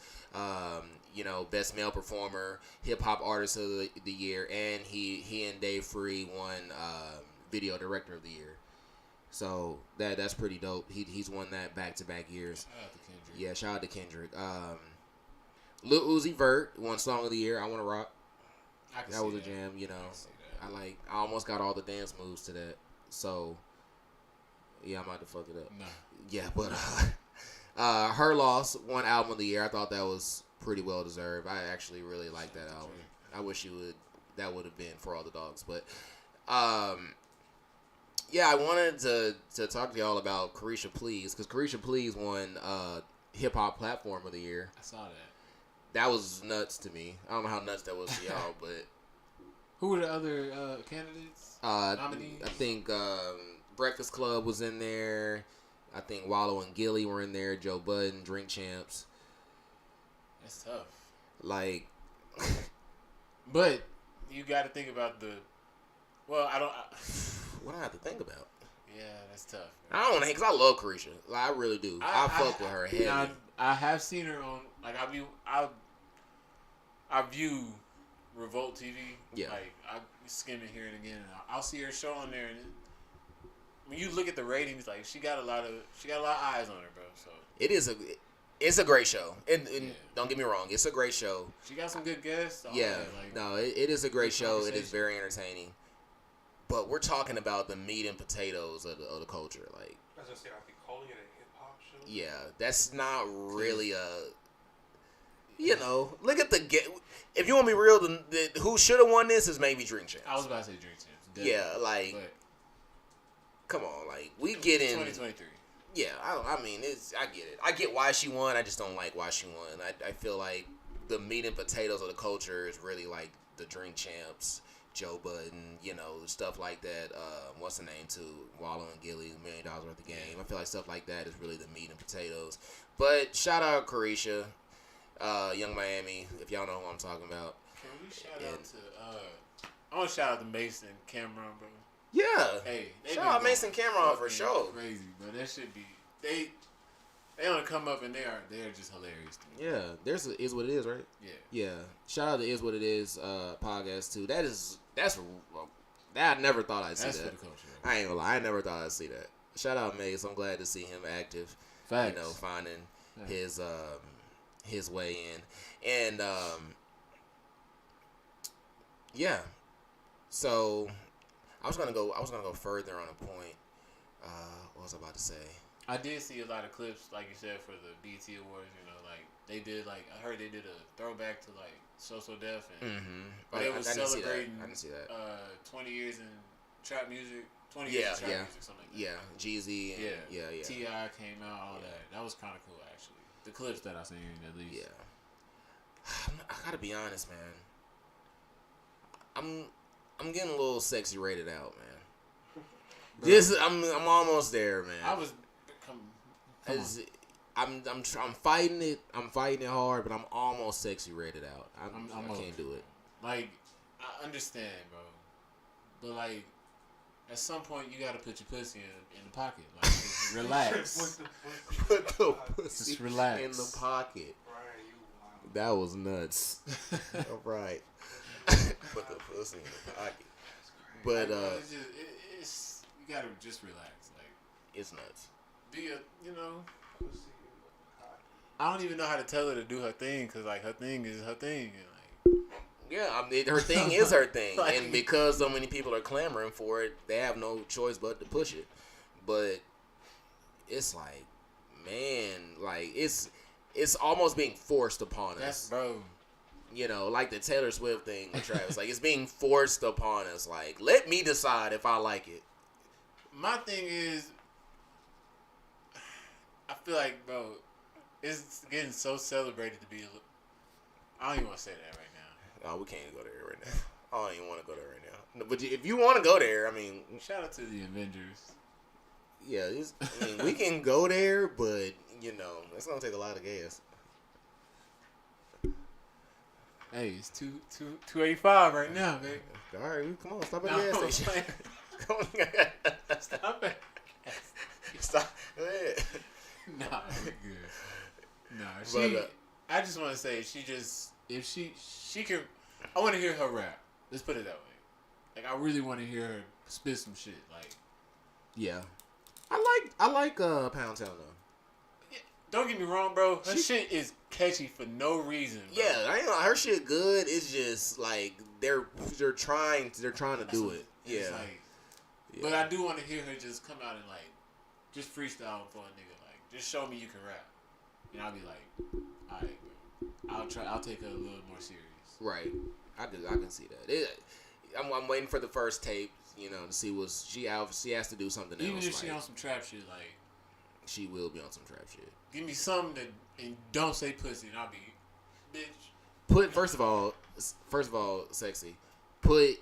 Best Male Performer, Hip Hop Artist of the Year, and he and Dave Free won Video Director of the Year. So that's pretty dope. He's won that back-to-back years. Shout out to Kendrick. Yeah, shout out to Kendrick. Lil Uzi Vert won Song of the Year. I Wanna Rock. That was a jam. I almost got all the dance moves to that. So yeah, I'm about to fuck it up. No. Yeah, but Her Loss won Album of the Year. I thought that was pretty well deserved. I actually really like that album. I wish that would have been For All the Dogs. But yeah, I wanted to talk to y'all about Carisha Please, because Carisha Please won Hip Hop Platform of the Year. I saw that. That was nuts to me. I don't know how nuts that was to y'all, but who were the other candidates? Nominees? I think Breakfast Club was in there. I think Wallow and Gilly were in there. Joe Budden, Drink Champs. That's tough. Like, but you got to think about the. Well, what do I have to think about? Yeah, that's tough. Man. I don't want to, because I love Carisha. Like, I really do. I fuck with her heavy. Now, I have seen her on, like, I view Revolt TV. Yeah. Like, I skim it here and again. And I'll see her show on there, and when you look at the ratings, like, she got a lot of eyes on her, bro. So it's a great show. And don't get me wrong, it's a great show. She got some good guests. Yeah. It is a great show. It is very entertaining. But we're talking about the meat and potatoes of the culture. Like, I was gonna say, I'd be calling it a hip hop show. Yeah, that's not really look at the if you want to be real, who should have won this is maybe Drink Champs. I was about to say Drink Champs. Yeah, like, come on, like, we get in 2023. Yeah, I mean, I get it. I get why she won. I just don't like why she won. I feel like the meat and potatoes of the culture is really like the Drink Champs, Joe Budden, you know, stuff like that. What's the name too? Wallow and Gilly, $1 million worth of game. I feel like stuff like that is really the meat and potatoes. But shout out Carisha, Young Miami, if y'all know who I'm talking about. Can we shout out to I want to shout out to Mason Cameron, bro. Yeah. Hey, shout out Mason Cameron for sure. Crazy, bro. That should be they only come up and they're just hilarious to me. Yeah, there's a Is What It Is, right? Yeah. Shout out to Is What It Is podcast too. That's that I never thought I'd see That's that. for the culture. I ain't gonna lie, I never thought I'd see that. Shout out Mace. I'm glad to see him active. Facts. You know, finding his way in. And yeah. So I was gonna go further on a point. What was I about to say? I did see a lot of clips, like you said, for the BET Awards. You know, like they did, like I heard they did a throwback to like So Def, and but it was celebrating. I didn't see that. 20 years in trap music. 20 years in trap music, something like that. Yeah, Jeezy. And, yeah. T.I. came out, all that. That was kind of cool, actually. The clips that I seen, at least. Yeah. I gotta be honest, man. I'm getting a little sexy rated out, man. Just I'm almost there, man. I was. I'm fighting it. I'm fighting it hard, but I'm almost sexy rated out. I can't do it. Like, I understand, bro, but like, at some point you gotta put your pussy in the pocket. Like, just relax. Put the pussy just relax in the pocket. That was nuts. All right. Put the pussy in the pocket. But it's you gotta just relax. Like, it's nuts. You know, I don't even know how to tell her to do her thing, because like her thing is her thing, and like, yeah, I mean, her thing is her thing, like, and because so many people are clamoring for it, they have no choice but to push it. But it's like, man, like it's almost being forced upon us, bro. You know, like the Taylor Swift thing with Travis, like it's being forced upon us. Like, let me decide if I like it. My thing is, I feel like, bro, it's getting so celebrated to be. I don't even want to say that right now. Oh, we can't go there right now. I don't even want to go there right now. But if you want to go there, I mean, shout out to the Avengers. Yeah, I mean, we can go there, but you know, it's gonna take a lot of gas. Hey, it's 285 right now, baby. All right, come on, stop at the gas station. Come on. Stop it. Stop. Go ahead. Nah, good. Nah, I just want to say, if she can, I want to hear her rap. Let's put it that way. Like, I really want to hear her spit some shit. Like, yeah, I like Pound Town though. Don't get me wrong, bro. Her shit is catchy for no reason, bro. Yeah, I ain't know, her shit good. It's just like they're trying to do it. Yeah. Like, yeah. But I do want to hear her just come out and like just freestyle for a nigga. Like, just show me you can rap. And I'll be like, all right, bro. I'll take her a little more serious. Right. I can see that. I'm waiting for the first tape, you know, to see what she has to do something Even else. Even if she on some trap shit, like, she will be on some trap shit. Give me something and don't say pussy, and I'll be, bitch. First of all, sexy. Put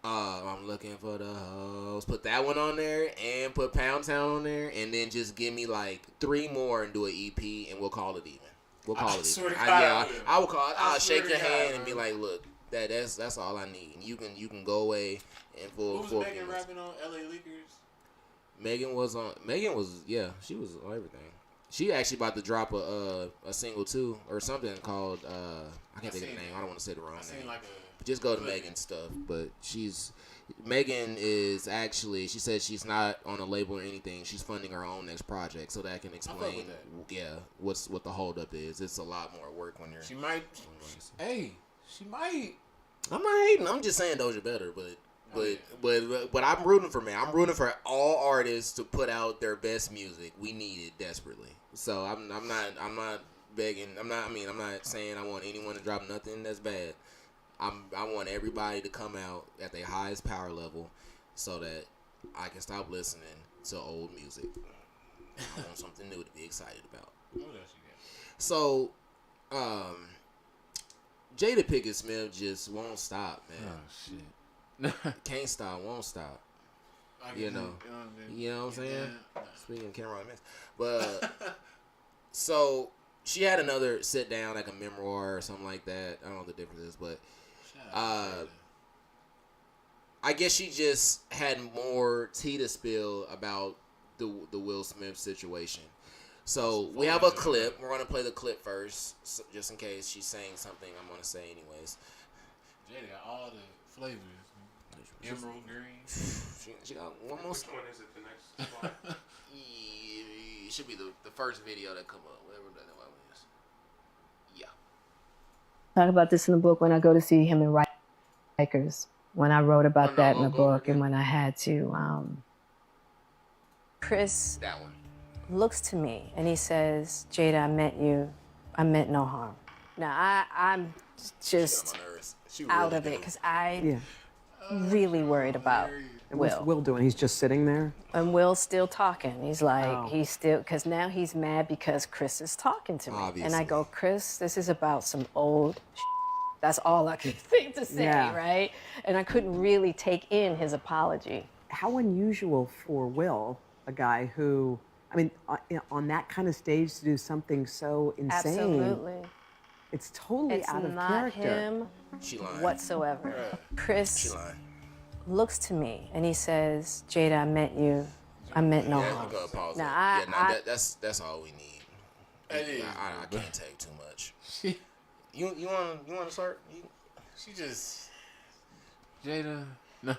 I'm looking for the hoes. Put that one on there and put Pound Town on there, and then just give me like 3 more and do an EP, and we'll call it even. We'll call it even. I will call. I'll shake your hand and be like, look, that's all I need. You can go away and for. Who was Megan rapping on LA Leakers? Megan was, she was on everything. She actually about to drop a single too, or something called I can't think of the name. I don't want to say the wrong name. Just go to Megan's stuff. But Megan is actually, she said she's not on a label or anything. She's funding her own next project, so that can explain what the holdup is. It's a lot more work when you're. She might. She might. I'm not hating. I'm just saying Doja better, but I'm rooting for man. I'm rooting for all artists to put out their best music. We need it desperately. So I'm not begging. I'm not saying I want anyone to drop nothing that's bad. I want everybody to come out at their highest power level, so that I can stop listening to old music. I want something new to be excited about. What else you got? So, Jada Pinkett Smith just won't stop, man. Oh shit. Can't stop, won't stop. You know what I'm saying? Yeah. Speaking of Cameron Mix. But so she had another sit down, like a memoir or something like that. I don't know what the difference is, but I guess she just had more tea to spill about the Will Smith situation. So we have a clip. We're gonna play the clip first, just in case she's saying something I'm gonna say anyways. Jada got all the flavors. Emerald green. She got one more. Which one is it? The next slide? It should be the first video that come up. Whatever that one is. Yeah. Talk about this in the book when I go to see him in Rikers. When I wrote about that in the book, and when I had to. Chris That one. looks to me and he says, "Jada, I meant no harm." Now I'm just out of it because I really worried about What's Will doing? He's just sitting there? And Will's still talking. He's like, he's still, because now he's mad because Chris is talking to me. Obviously. And I go, Chris, this is about some old That's all I could think to say, right? And I couldn't really take in his apology. How unusual for Will, a guy who, I mean, on that kind of stage to do something so insane. Absolutely. It's totally out of character. It's not him She lying. whatsoever. Chris She lying. looks to me and he says, "Jada, I meant no harm." Go pause Now, it. That's all we need. It is, I can't take too much. You want to start? She just Jada. No.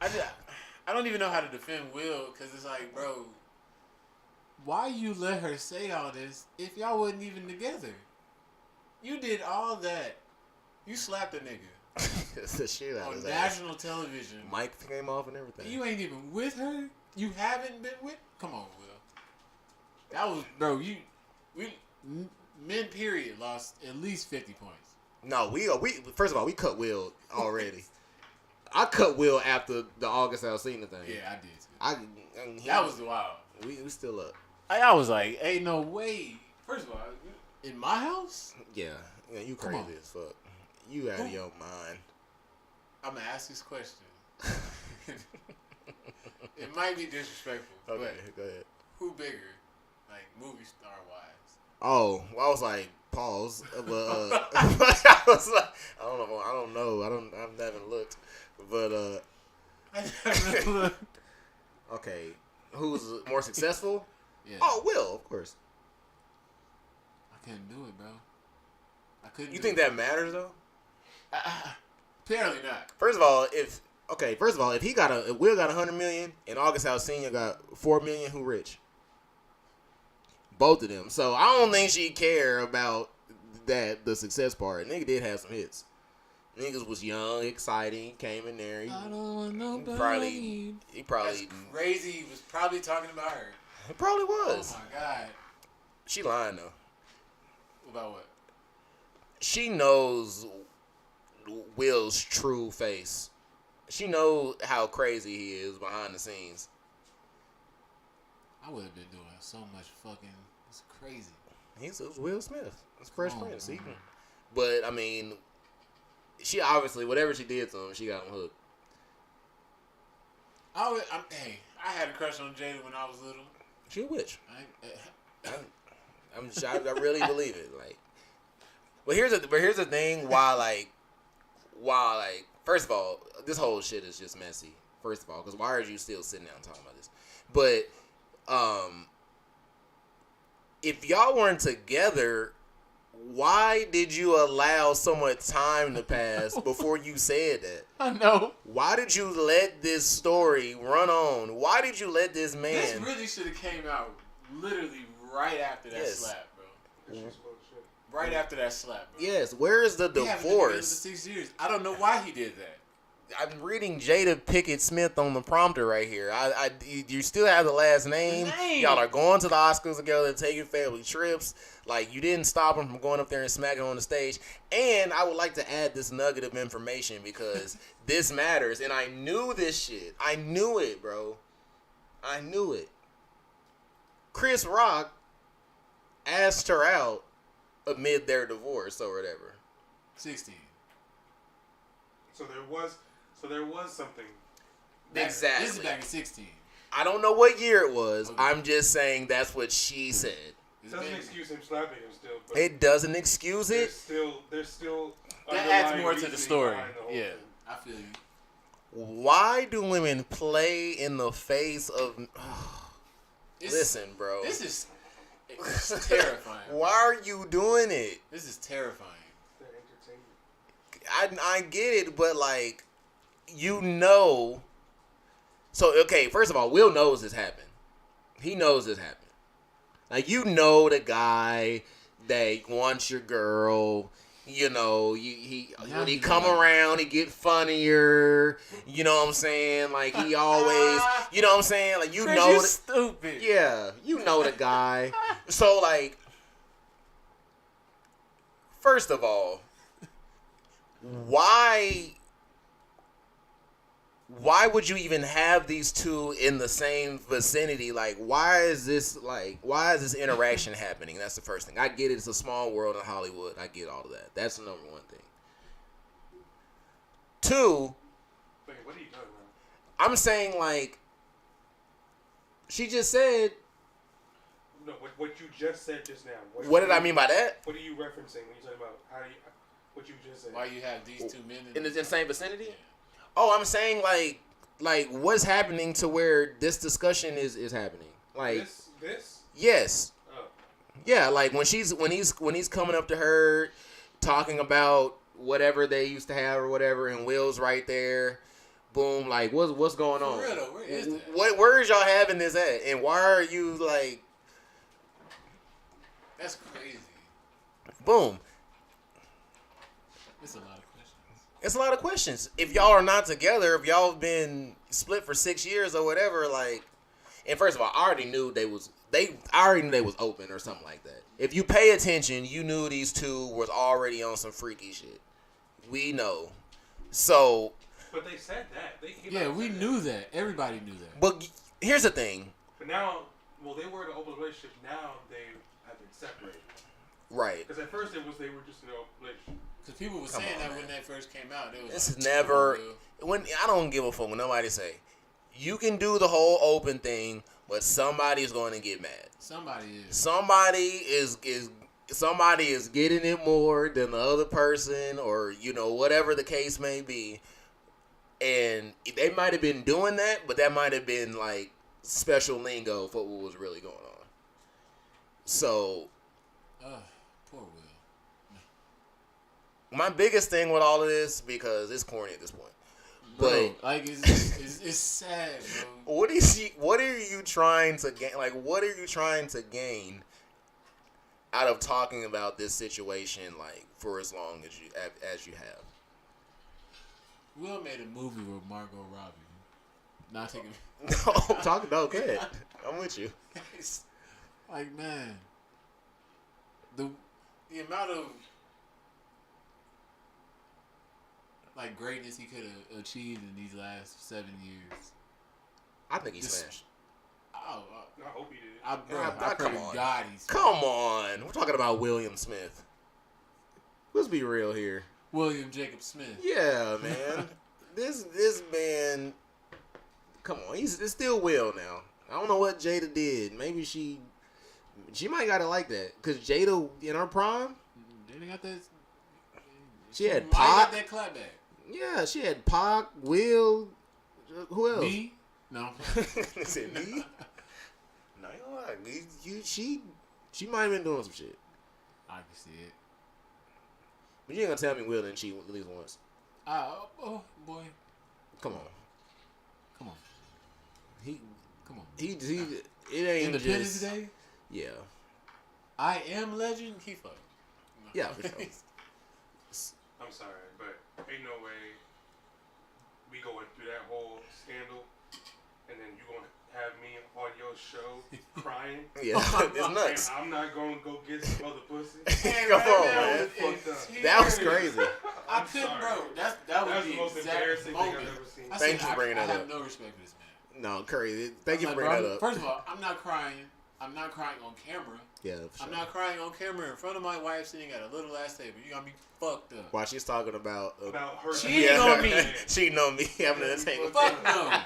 I don't even know how to defend Will because it's like, bro, why you let her say all this if y'all wasn't even together? You did all that. You slapped a nigga. It's the shit out on of his national ass. television. Mic came off and everything. You ain't even with her. You haven't been with. Come on, Will. That was, bro. Men period lost at least 50 points. No, we first of all we cut Will already. I cut Will after the August Alsina thing. Yeah, I did too. That That was wild. We still up. I was like, ain't no way. First of all, in my house? Yeah, you Come crazy on. as fuck. You out of your mind. I'm going to ask this question. It might be disrespectful, Okay, but go ahead. who bigger? Like, movie star wise? Oh, well, I was like, pause. But I was like, I don't know. I haven't looked. But okay, who's more successful? Yeah. Oh, Will, of course. I couldn't do it, bro. I couldn't. You think that matters though? Apparently not. First of all, if Will got 100 million and August Alsina got 4 million, who rich? Both of them. So I don't think she care about the success part. Nigga did have some hits. Niggas was young, exciting, came in there. I don't want nobody. He probably That's crazy. He was probably talking about her. He probably was. Oh my god. She lying though. About what? She knows Will's true face. She knows how crazy he is behind the scenes. I would have been doing so much fucking. It's crazy. It was Will Smith. It's Fresh Prince. But I mean, she obviously whatever she did to him, she got him hooked. I had a crush on Jada when I was little. She a witch. I really believe it. Like, but here's the thing. Why first of all, this whole shit is just messy. First of all, because why are you still sitting down talking about this? But if y'all weren't together, why did you allow so much time to pass before you said that? I know. Why did you let this story run on? Why did you let this man? This really should have came out literally right after that slap, bro. Right after that slap, bro. Yes. Where is the They haven't been together for divorce? 6 years. I don't know why he did that. I'm reading Jada Pinkett Smith on the prompter right here. You still have the last name. Y'all are going to the Oscars together, taking family trips. Like, you didn't stop him from going up there and smacking on the stage. And I would like to add this nugget of information because this matters. And I knew this shit. I knew it, bro. I knew it. Chris Rock asked her out amid their divorce or whatever. 16. So there was something. Exactly. This is back in 16. I don't know what year it was. Okay. I'm just saying that's what she said. It doesn't excuse him slapping him still. But it doesn't excuse it. There's still. That adds more to the story. Yeah, thing. I feel you. Why do women play in the face of? Listen, bro. This is terrifying. Why are you doing it? This is terrifying. I get it, but like, you know. So okay, first of all, Will knows this happened. He knows this happened. Like, you know the guy that wants your girl. You know, when he come around, he get funnier. You know what I'm saying? Like, he always, you know what I'm saying? Like, you know, stupid. Yeah, you know the guy. So like, first of all, why would you even have these two in the same vicinity? Like, why is this interaction happening? That's the first thing. I get it. It's a small world in Hollywood. I get all of that. That's the number one thing. Two. Wait, what are you talking about? I'm saying, like, she just said. No, what you just said just now. What did I mean by that? What are you referencing when you talking about what you just said? Why you have these two men in the same vicinity? Yeah. Oh, I'm saying like what's happening to where this discussion is happening. Like this? Yes. Oh. Yeah, like when he's coming up to her talking about whatever they used to have or whatever, and Will's right there. Boom, like what's going on? For real though, where is that? Where is y'all having this at? And why are you like? That's crazy. Boom. It's a lot of questions. It's a lot of questions. If y'all are not together, if y'all have been split for 6 years or whatever, like, and first of all, I already knew they was open or something like that. If you pay attention, you knew these two was already on some freaky shit. We know. So. But they said that. We knew that. Everybody knew that. But here's the thing. But now, they were in an open relationship. Now they have been separated. Right. Because at first they were just in an open relationship. Because people were saying that when that first came out. It was this is never. When I don't give a fuck when nobody say, you can do the whole open thing, but somebody's going to get mad. Somebody is getting it more than the other person, or whatever the case may be. And they might have been doing that, but that might have been like special lingo for what was really going on. So, poor Will. My biggest thing with all of this, because it's corny at this point, bro, but like it's sad, bro. What are you trying to gain? Like, what are you trying to gain out of talking about this situation, like, for as long as you have? Will made a movie with Margot Robbie. Not taking. No, I'm talking about good. I'm with you. Like, man, the amount of like greatness he could have achieved in these last 7 years. I think he smashed. I hope he did. I pray to God he smashed. Come on. We're talking about William Smith. Let's be real here. William Jacob Smith. Yeah, man. this man, come on. It's still Will now. I don't know what Jada did. Maybe she might got it like that. Because Jada, in her prime, Jada got that. She had Pac. Got that clapback. Yeah, she had Pac, Will, who else? Me? No. Is it me? No, she might have been doing some shit. I can see it. But you ain't gonna tell me Will didn't cheat at least once. Oh boy. Come on. Come on. He it ain't Independence just, Day? Yeah. I Am Legend? He fucked. No. Yeah, for sure. I'm sorry, but ain't no way we going through that whole scandal and then you gonna have me on your show crying. Yeah, it's nuts. And I'm not gonna go get some other pussy. Come on, man. That was crazy. I couldn't, bro. That was the most embarrassing thing I've ever seen. Thank you for bringing that up. I have no respect for this man. No, crazy. Thank you for bringing that up. First of all, I'm not crying. I'm not crying on camera. Yeah, for sure. I'm not crying on camera in front of my wife sitting at a little ass table. You got me fucked up. While she's talking about her cheating on me. Cheating on me. Having an entanglement. Fuck no.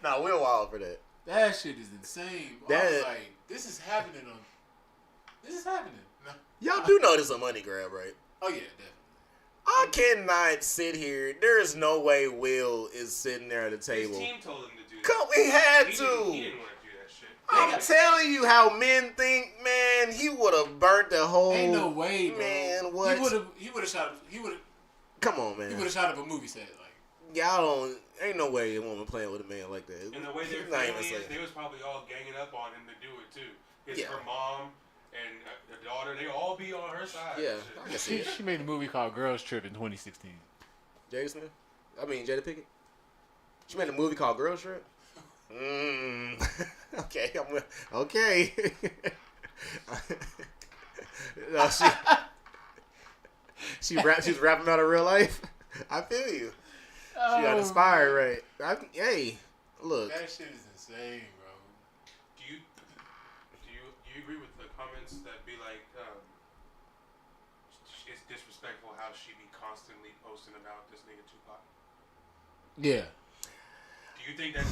Nah, we're wild for that. That shit is insane. I was like, this is happening. No. Y'all do know this is a money grab, right? Oh yeah, definitely. I cannot sit here. There is no way Will is sitting there at the table. His team told him to do that. Come, he had to. He didn't want to do that shit. I'm telling you how men think, man. He would have burnt the whole. Ain't no way, bro. Man, what? He would have shot. Come on, man. He would have shot up a movie set. Like, y'all don't. Ain't no way a woman playing with a man like that. And the way their family is, they was probably all ganging up on him to do it too. It's her mom and the daughter. They all be on her side. Yeah, I can see it. She made a movie called Girls Trip in 2016. Jada Smith? I mean, Jada Pinkett? She made a movie called Girls Trip? Okay. Okay. No, she's rapping about her real life. I feel you. She got inspired, right? Hey, look. That shit is insane, bro. Do you agree with the comments that be like, it's disrespectful how she be constantly posting about this nigga Tupac? Yeah. Do you think that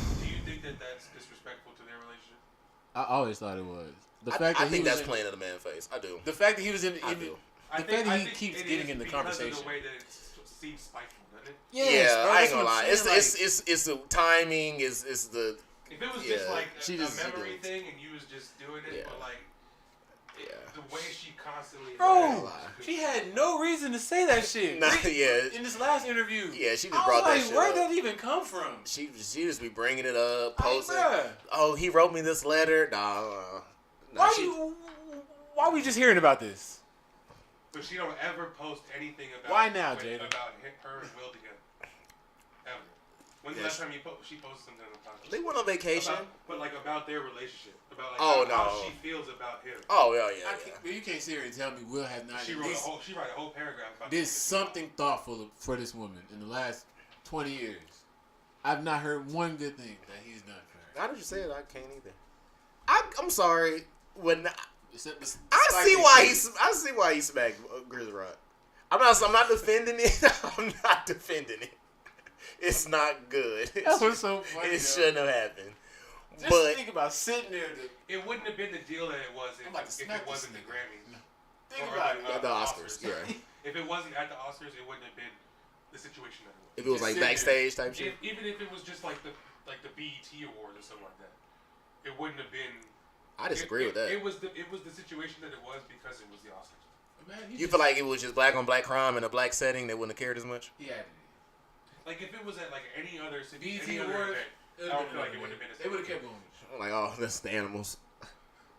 that's disrespectful to their relationship? I always thought it was. I think that's playing in the man's face. I do. The fact that he was in. I do. The fact that he keeps getting in the conversation. Because of the way that it seems spiteful, doesn't it? Yes, yeah, bro, I ain't gonna lie. saying, It's the timing. It's the. If it was just like a memory she thing and you was just doing it, but like. Yeah. The way she constantly. Bro, she had no reason to say that shit. Nah, yeah. In this last interview. Yeah, she just brought that shit where'd up. that even come from? She just be bringing it up, posting. Bruh. Oh, he wrote me this letter. Nah. Why are we just hearing about this? But she don't ever post anything about. Why now, Jada? About her and Will together. Ever. When's the last time she posted something on the podcast? They went on vacation. But like about their relationship. About like how she feels about him. Oh yeah. You can't sit here and tell me Will has not. She wrote a whole paragraph about did something thoughtful for this woman in the last 20 years. I've not heard one good thing that he's done for her. Now that you say it, I can't either. I'm sorry. When I see why he smacked Grizz Rock. I'm not defending it. I'm not defending it. It's not good. That was so funny. It shouldn't have happened. Just but think about sitting there. It wouldn't have been the deal that it was if it wasn't the Grammys. Think about it. The Oscars. Yeah. If it wasn't at the Oscars, it wouldn't have been the situation that it was. If it was like backstage type shit. Even if it was just like the BET Awards or something like that, it wouldn't have been. I disagree with that. It was the situation that it was because it was the Oscars. Man, you feel like it was just black on black crime in a black setting, they wouldn't have cared as much? Yeah. Like if it was at like any other BET Awards, I don't feel like it would have been. They would have kept going. I'm like, oh, that's the animals.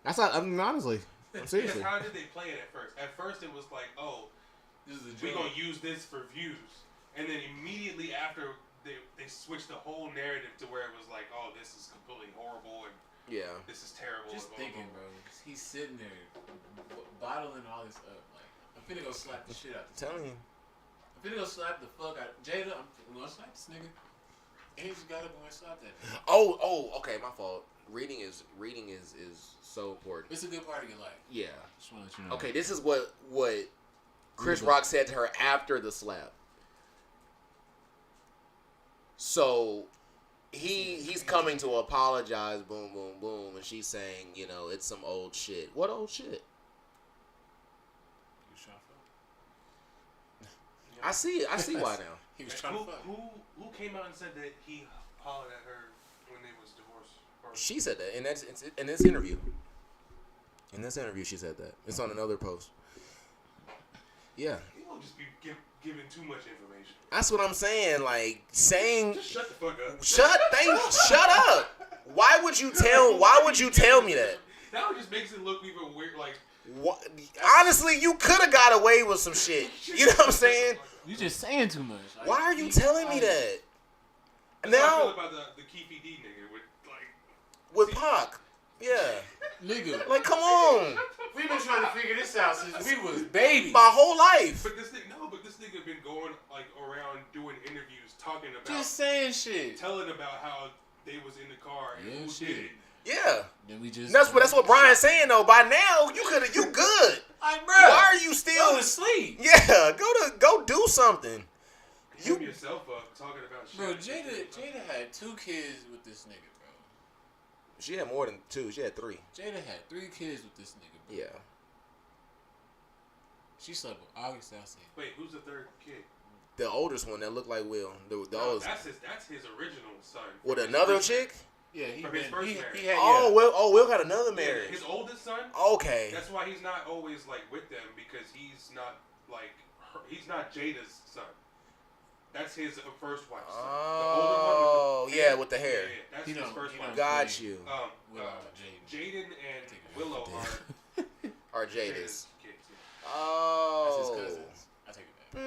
That's not. I mean, honestly, seriously. How did they play it at first? At first, it was like, oh, we're gonna use this for views, and then immediately after they switched the whole narrative to where it was like, oh, this is completely horrible and this is terrible. Just thinking, bro, he's sitting there bottling all this up. Like, I'm finna go slap the shit out. Telling you. I'm finna go slap the fuck out of Jada. I'm gonna slap this nigga. And he just got up and went slap that. Oh, okay, my fault. Reading is so important. It's a good part of your life. Yeah. Just want to let you know. Okay, this is what Chris Rock said to her after the slap. So he's coming to apologize, boom, boom, boom, and she's saying, it's some old shit. What old shit? He was trying to fuck. I see it. I see why now. He was trying to fuck. Who came out and said that he hollered at her when they was divorced? She said that in this interview. In this interview, she said that. It's on another post. Yeah. You won't just be giving too much information. That's what I'm saying. Like saying. Just shut the fuck up. Shut up. Why would you tell me that? That just makes it look even weird. Like. What? Honestly, you could have got away with some shit. You know what I'm saying? You just saying too much. Why are you telling me that? That's how I feel about the Keefy D nigga with Pac. Yeah. Nigga. Like, come on. We've been trying to figure this out since we was babies. My whole life. But this nigga been going like around doing interviews talking about just saying shit. Telling about how they was in the car and who did it. Yeah. Then we just. That's what Brian's saying though. By now, you good. Like, bro. Why are you still go to sleep? Yeah, go do something. You yourself up talking about shit. Bro, Jada had 2 kids with this nigga, bro. She had more than 2. She had 3. Jada had 3 kids with this nigga, bro. Yeah. She slept with August Alsina. Wait, who's the 3rd kid? The oldest one that looked like Will. The oldest. That's his original son. With another chick? Yeah, he had. Will got another marriage. His oldest son. Okay. That's why he's not always like with them, because he's not like he's not Jada's son. That's his first wife's son. Oh, the older one with the hair. Yeah, that's his first wife. Got you. Jaden and Willow are Jada's kids. Oh. That's his cousins. I take it back.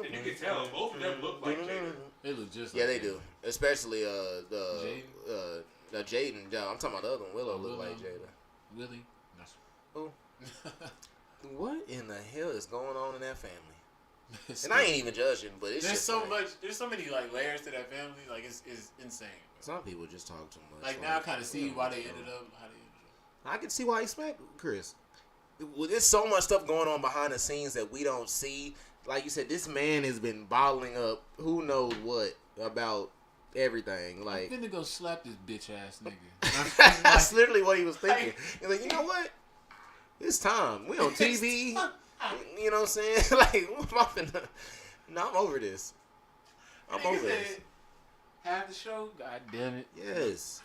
And you can tell both of them look like Jada. They look just yeah, like they do. Especially Jaden. I'm talking about the other one. Willow look like Jada. Willie? Who? What in the hell is going on in that family? And I ain't even judging, but it's there's just so like, much. There's so many like layers to that family. Like it's insane. Some people just talk too much. Like now I kind of see why they ended up how they ended up. I can see why he smacked Chris. There's so much stuff going on behind the scenes that we don't see. Like you said, this man has been bottling up who knows what about everything. Like, I'm finna go slap this bitch ass nigga. That's literally what he was thinking. He's like, you know what? It's time. We on TV. You know what I'm saying? Like, I'm over this. I'm over this. Half the show? God damn it. Yes.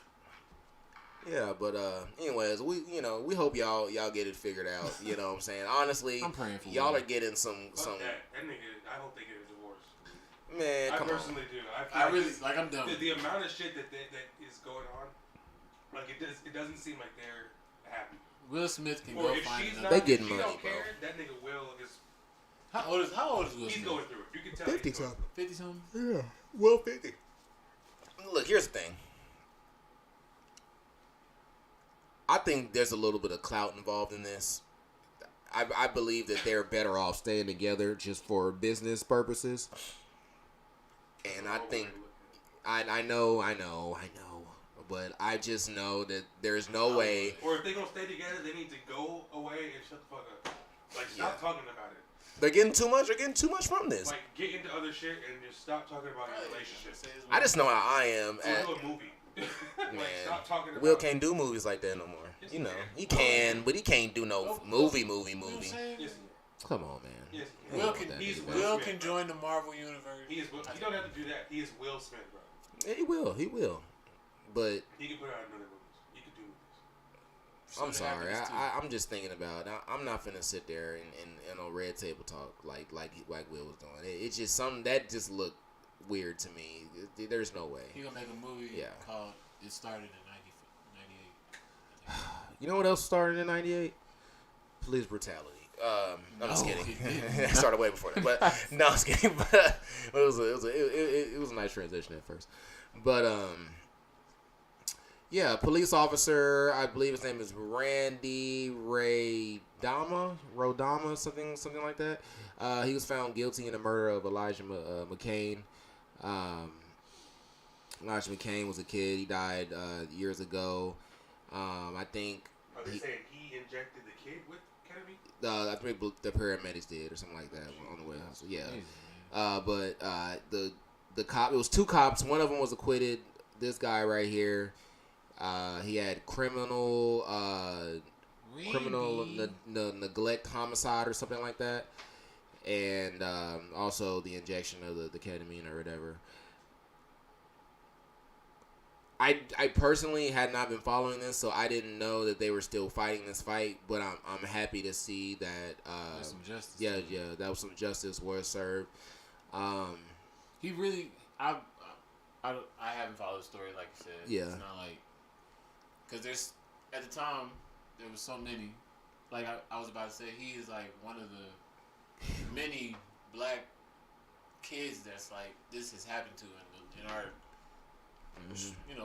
Yeah, but anyways, we hope y'all get it figured out. You know what I'm saying? Honestly, I'm praying for y'all are getting some. That nigga, I hope they get a divorce. Man, I come personally do. I really like. I'm done. The amount of shit that is going on, like it doesn't seem like they're happy. Will Smith can or go if find she's another. not, They getting she money, don't bro. care. That nigga Will is. How old is Will Smith? He's going through it. You can tell. 50 something. 50 something. Yeah, well 50. Look, here's the thing. I think there's a little bit of clout involved in this. I believe that they're better off staying together just for business purposes. And I think, I know, but I just know that there's no way. Or if they're gonna stay together, they need to go away and shut the fuck up. Like stop talking about it. They're getting too much. They're getting too much from this. Like get into other shit and just stop talking about your relationship. I just know how I am. Do a movie. Like, Man, stop talking about Will can't do movies like that no more. Yes, You know, he he can, but he can't do no movie. Yes, Come on, man. yes. He Will ain't can, that he's nigga, Will man. Will Smith, can bro. join the Marvel universe. He is. You don't have to do that. He is Will Smith, bro. Yeah, he will. But He can put out another movies. He can do movies. I'm sorry. I'm just thinking about. I'm not finna sit there and on red table talk like Will was doing. It's just something that just looked weird to me. There's no way. He gonna make a movie called It Started in 98. You know what else started in '98? Police brutality. I'm just kidding. It started way before that, but no, I'm just kidding. But it was a nice transition at first. But yeah, police officer. I believe his name is Randy Rodama, something like that. He was found guilty in the murder of Elijah McCain. Elijah McCain was a kid. He died years ago. I think. Are they saying he injected the kid with ketamine? I think the paramedics did or something like that on the way out. So yeah, but the cop. It was 2 cops. One of them was acquitted. This guy right here, he had criminal neglect homicide or something like that, and also the injection of the ketamine or whatever. I personally had not been following this, so I didn't know that they were still fighting this fight. But I'm happy to see that some justice. Yeah, that was some justice was served. He really, I haven't followed the story like you said. Yeah, it's not like because there's at the time there was so many. Like I was about to say, he is like one of the many black kids that's like this has happened to in our.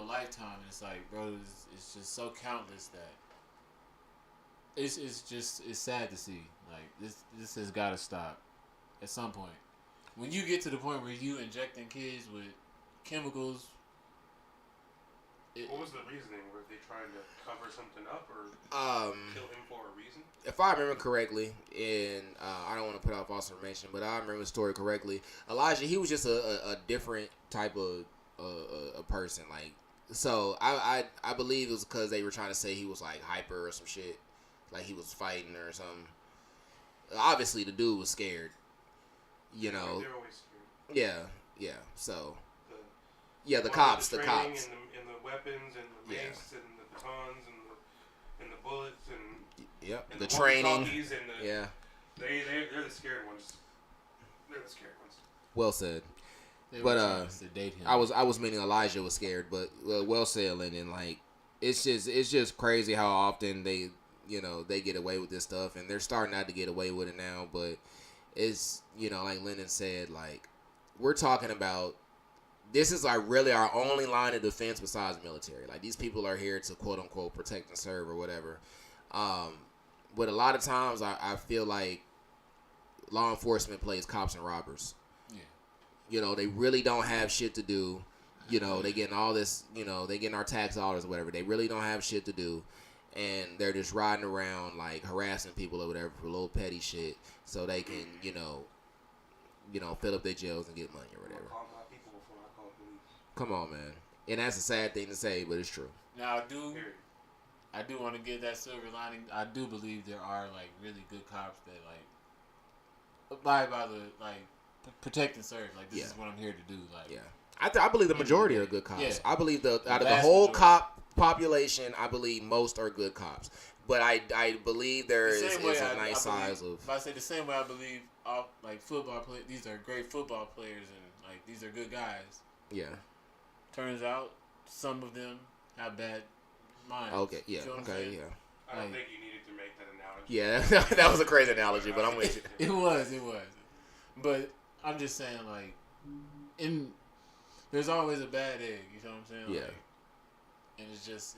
Lifetime. And it's like, bro, it's just so countless that it's sad to see. Like this has got to stop at some point. When you get to the point where you injecting kids with chemicals, What was the reasoning? Were they trying to cover something up or kill him for a reason? If I remember correctly, and I don't want to put out false information, but I remember the story correctly. Elijah, he was just a different type of a person. Like, so I believe it was because they were trying to say he was like hyper or some shit, like he was fighting or something. Obviously, the dude was scared. You know. They're always scared. Yeah. So. The cops. And the weapons and the mace and the batons and the bullets and the training. And they're the scared ones. They're the scared ones. Well said. But I was meaning Elijah was scared, but well said, Lyndon. Like it's just crazy how often they get away with this stuff, and they're starting not to get away with it now. But it's like Lyndon said, like we're talking about. This is like really our only line of defense besides military. Like these people are here to quote unquote protect and serve or whatever. But a lot of times I feel like law enforcement plays cops and robbers. Yeah. They really don't have shit to do. They getting all this, they getting our tax dollars or whatever. They really don't have shit to do. And they're just riding around like harassing people or whatever for a little petty shit so they can, fill up their jails and get money or whatever. Come on, man. And that's a sad thing to say, but it's true. Now, I do want to get that silver lining. I do believe there are, like, really good cops that, like, abide by the, like, protect and serve. Like, this is what I'm here to do. Like, I believe the majority are good cops. Yeah. I believe out of the whole cop population, I believe most are good cops. But I believe there is a nice size of... If I say the same way I believe, like, football players, these are great football players and, like, these are good guys. Yeah. Turns out some of them have bad minds. Okay, yeah, okay, yeah. I don't think you needed to make that analogy. Yeah, that was a crazy analogy, but I'm with you. It was. But I'm just saying, like, there's always a bad egg, you know what I'm saying? Yeah. Like, and it's just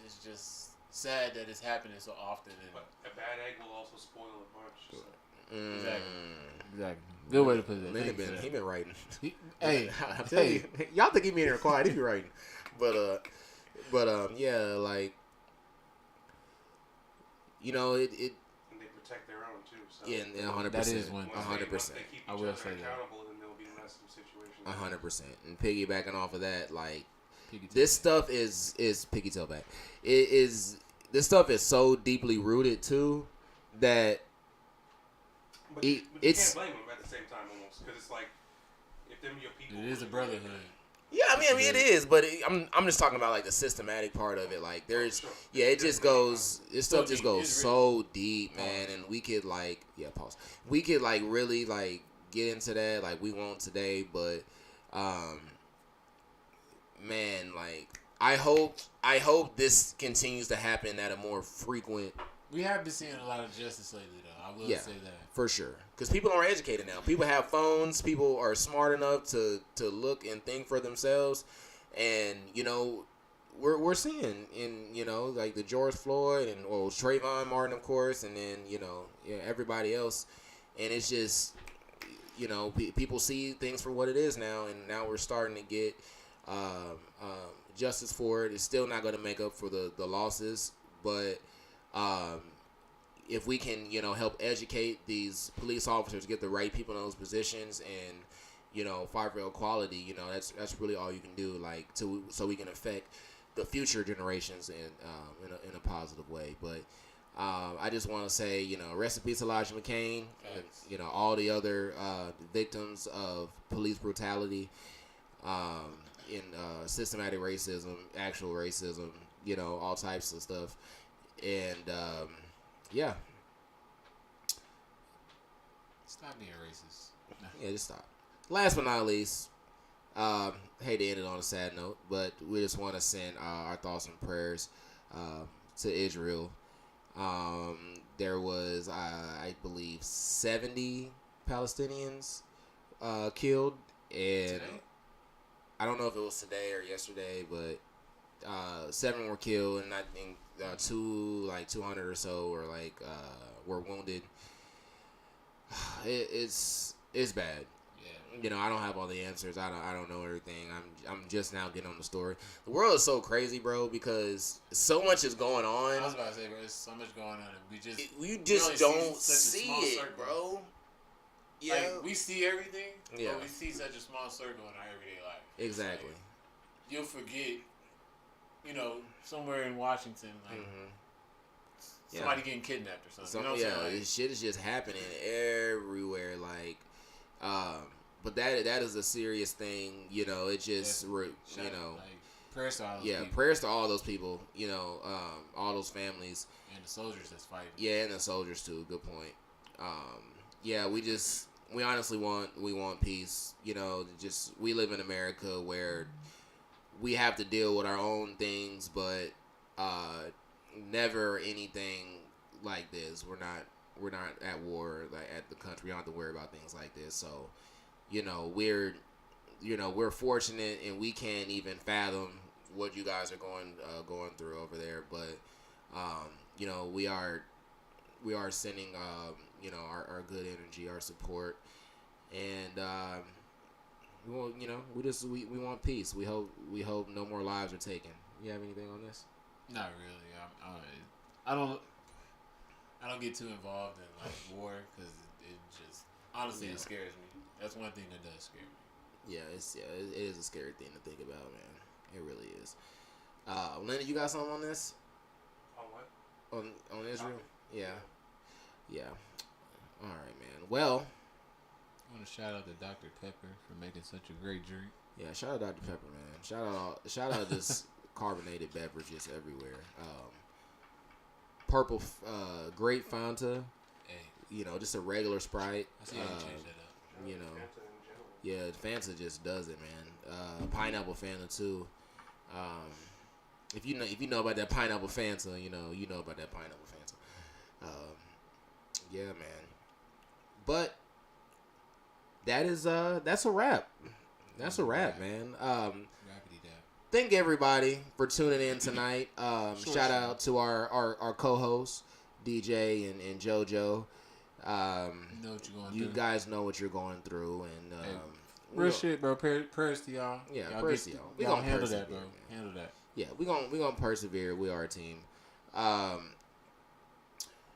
sad that it's happening so often. But a bad egg will also spoil a bunch. So. Exactly. Good way to put it. He been writing. Hey, I tell you, y'all think he being quiet? He be writing, but yeah, like And they protect their own too. So. Yeah, 100%. That is 100%. I will say that. Then there'll be less situations. 100%. And piggybacking off of that, like this stuff is piggy tailback. This stuff is so deeply rooted too that. But you can't blame them at the same time almost because it's like if them your people. It is a brotherhood. Yeah, I mean it is, but I'm just talking about like the systematic part of it. Like there's it just goes. This stuff just goes so deep, man, and we could like pause. We could like really like get into that like we won't today, but man, like I hope this continues to happen at a more frequent. We have been seeing a lot of justice lately, though. I will say that. For sure. Because people are educated now. People have phones. People are smart enough to look and think for themselves. And, we're seeing in, like the George Floyd and, Trayvon Martin, of course, and then, everybody else. And it's just, people see things for what it is now. And now we're starting to get justice for it. It's still not going to make up for the losses. But... if we can, help educate these police officers, get the right people in those positions, and fight for equality, that's really all you can do, like so we can affect the future generations in a positive way. But I just want to say, rest in peace, Elijah McCain. All the other victims of police brutality, in systematic racism, actual racism, all types of stuff. And yeah. Stop being racist. Yeah, just stop. Last but not least, hate to end it on a sad note, but we just want to send our thoughts and prayers to Israel. There was, I believe, 70 Palestinians killed, and today? I don't know if it was today or yesterday, but 7 were killed, and I think 200 or so were wounded. It's bad. Yeah. You know, I don't have all the answers. I don't know everything. I'm just now getting on the story. The world is so crazy, bro, because so much is going on. I was about to say, bro, there's so much going on, and we just don't see it, circle. Bro. Yeah, like, we see everything, yeah, but we see such a small circle in our everyday life. Exactly. Like, you'll forget, you know, somewhere in Washington, like somebody getting kidnapped or something. You know what I'm saying? This shit is just happening everywhere. Like, but that is a serious thing. You know, it just you know. Like, prayers to all those people. Prayers to all those people. You know, all those families and the soldiers that's fighting. Yeah, and the soldiers too. Good point. Yeah, we honestly want peace. You know, just we live in America where we have to deal with our own things, but never anything like this. We're not at war like at the country. We don't have to worry about things like this. So, you know, we're fortunate and we can't even fathom what you guys are going through over there. But you know, we are sending you know, our good energy, our support, and we want, you know, we want peace. We hope no more lives are taken. You have anything on this? Not really. I don't get too involved in like war because it just honestly it scares me. That's one thing that does scare me. Yeah, it is a scary thing to think about, man. It really is. Lenny, you got something on this? On what? On Israel? Yeah. All right, man. Well, I want to shout out to Dr. Pepper for making such a great drink. Yeah, shout out Dr. Pepper, man. Shout out just carbonated beverages everywhere. Purple grape Fanta. Hey. You know, just a regular Sprite. I see how you change that up. You know, yeah, Fanta just does it, man. Pineapple Fanta too. If you know about that pineapple Fanta, you know about that pineapple Fanta. Yeah, man. But that's a wrap. That's a wrap, man. Thank everybody for tuning in tonight. Shout out to our co-hosts, DJ and JoJo. You guys know what you're going through, and real shit, bro. Prayers to y'all. Yeah, prayers to y'all. We gonna handle that, bro. Handle that. Yeah, we gonna persevere. We are a team.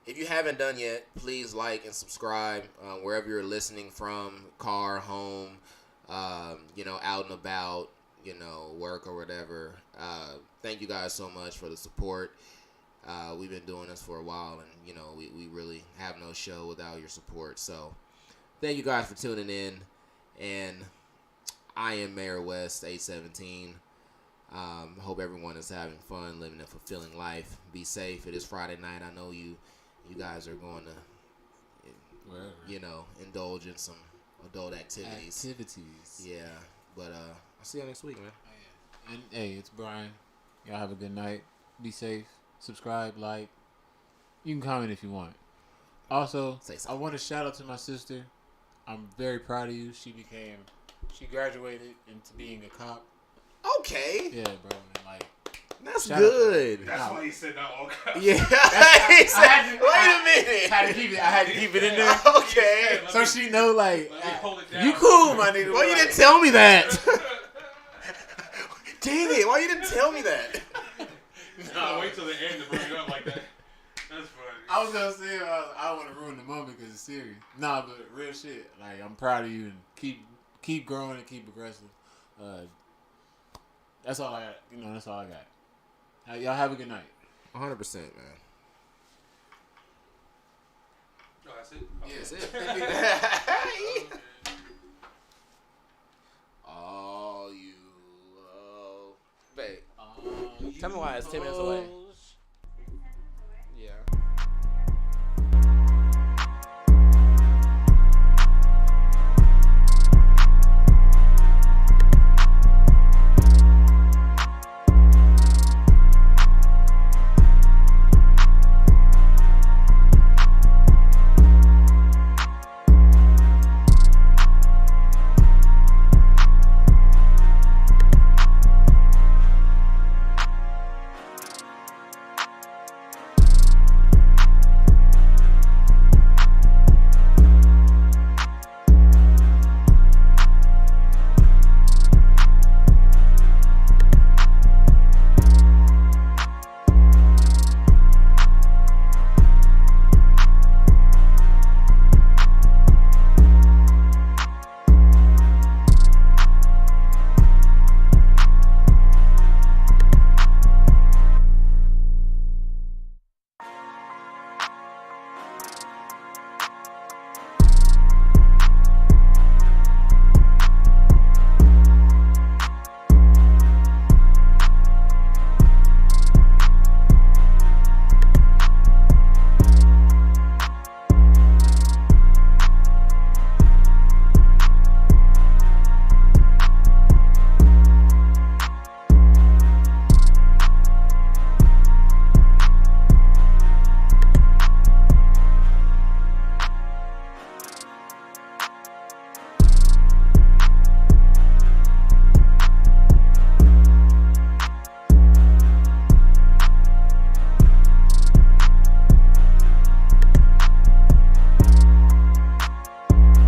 If you haven't done yet, please like and subscribe wherever you're listening from, car, home, you know, out and about, you know, work or whatever. Thank you guys so much for the support. We've been doing this for a while, and, you know, we really have no show without your support. So thank you guys for tuning in. And I am Mayor West, 817. Hope everyone is having fun, living a fulfilling life. Be safe. It is Friday night. I know you guys are going to, wherever, you know, indulge in some adult activities. Yeah, but I'll see y'all next week, man. Oh, yeah. And hey, it's Brian. Y'all have a good night. Be safe. Subscribe, like. You can comment if you want. Also, I want to shout out to my sister. I'm very proud of you. She graduated into being a cop. Okay. Yeah, bro. And like, that's good. That's why he said not all cops. Yeah. Wait a minute. I had to keep it in there. Okay. So she know, like, hold it down. You cool, my nigga. Why you didn't tell me that? Dang it. Why you didn't tell me that? No, wait till the end to bring it up like that. That's funny. I was going to say, I don't want to ruin the moment because it's serious. Nah, but real shit. Like, I'm proud of you and keep growing and keep aggressive. That's all I got. You know, that's all I got. Y'all have a good night. 100%, man. Oh, that's it? Yeah, that's it. Oh, you. Babe. Tell me why it's 10 minutes away.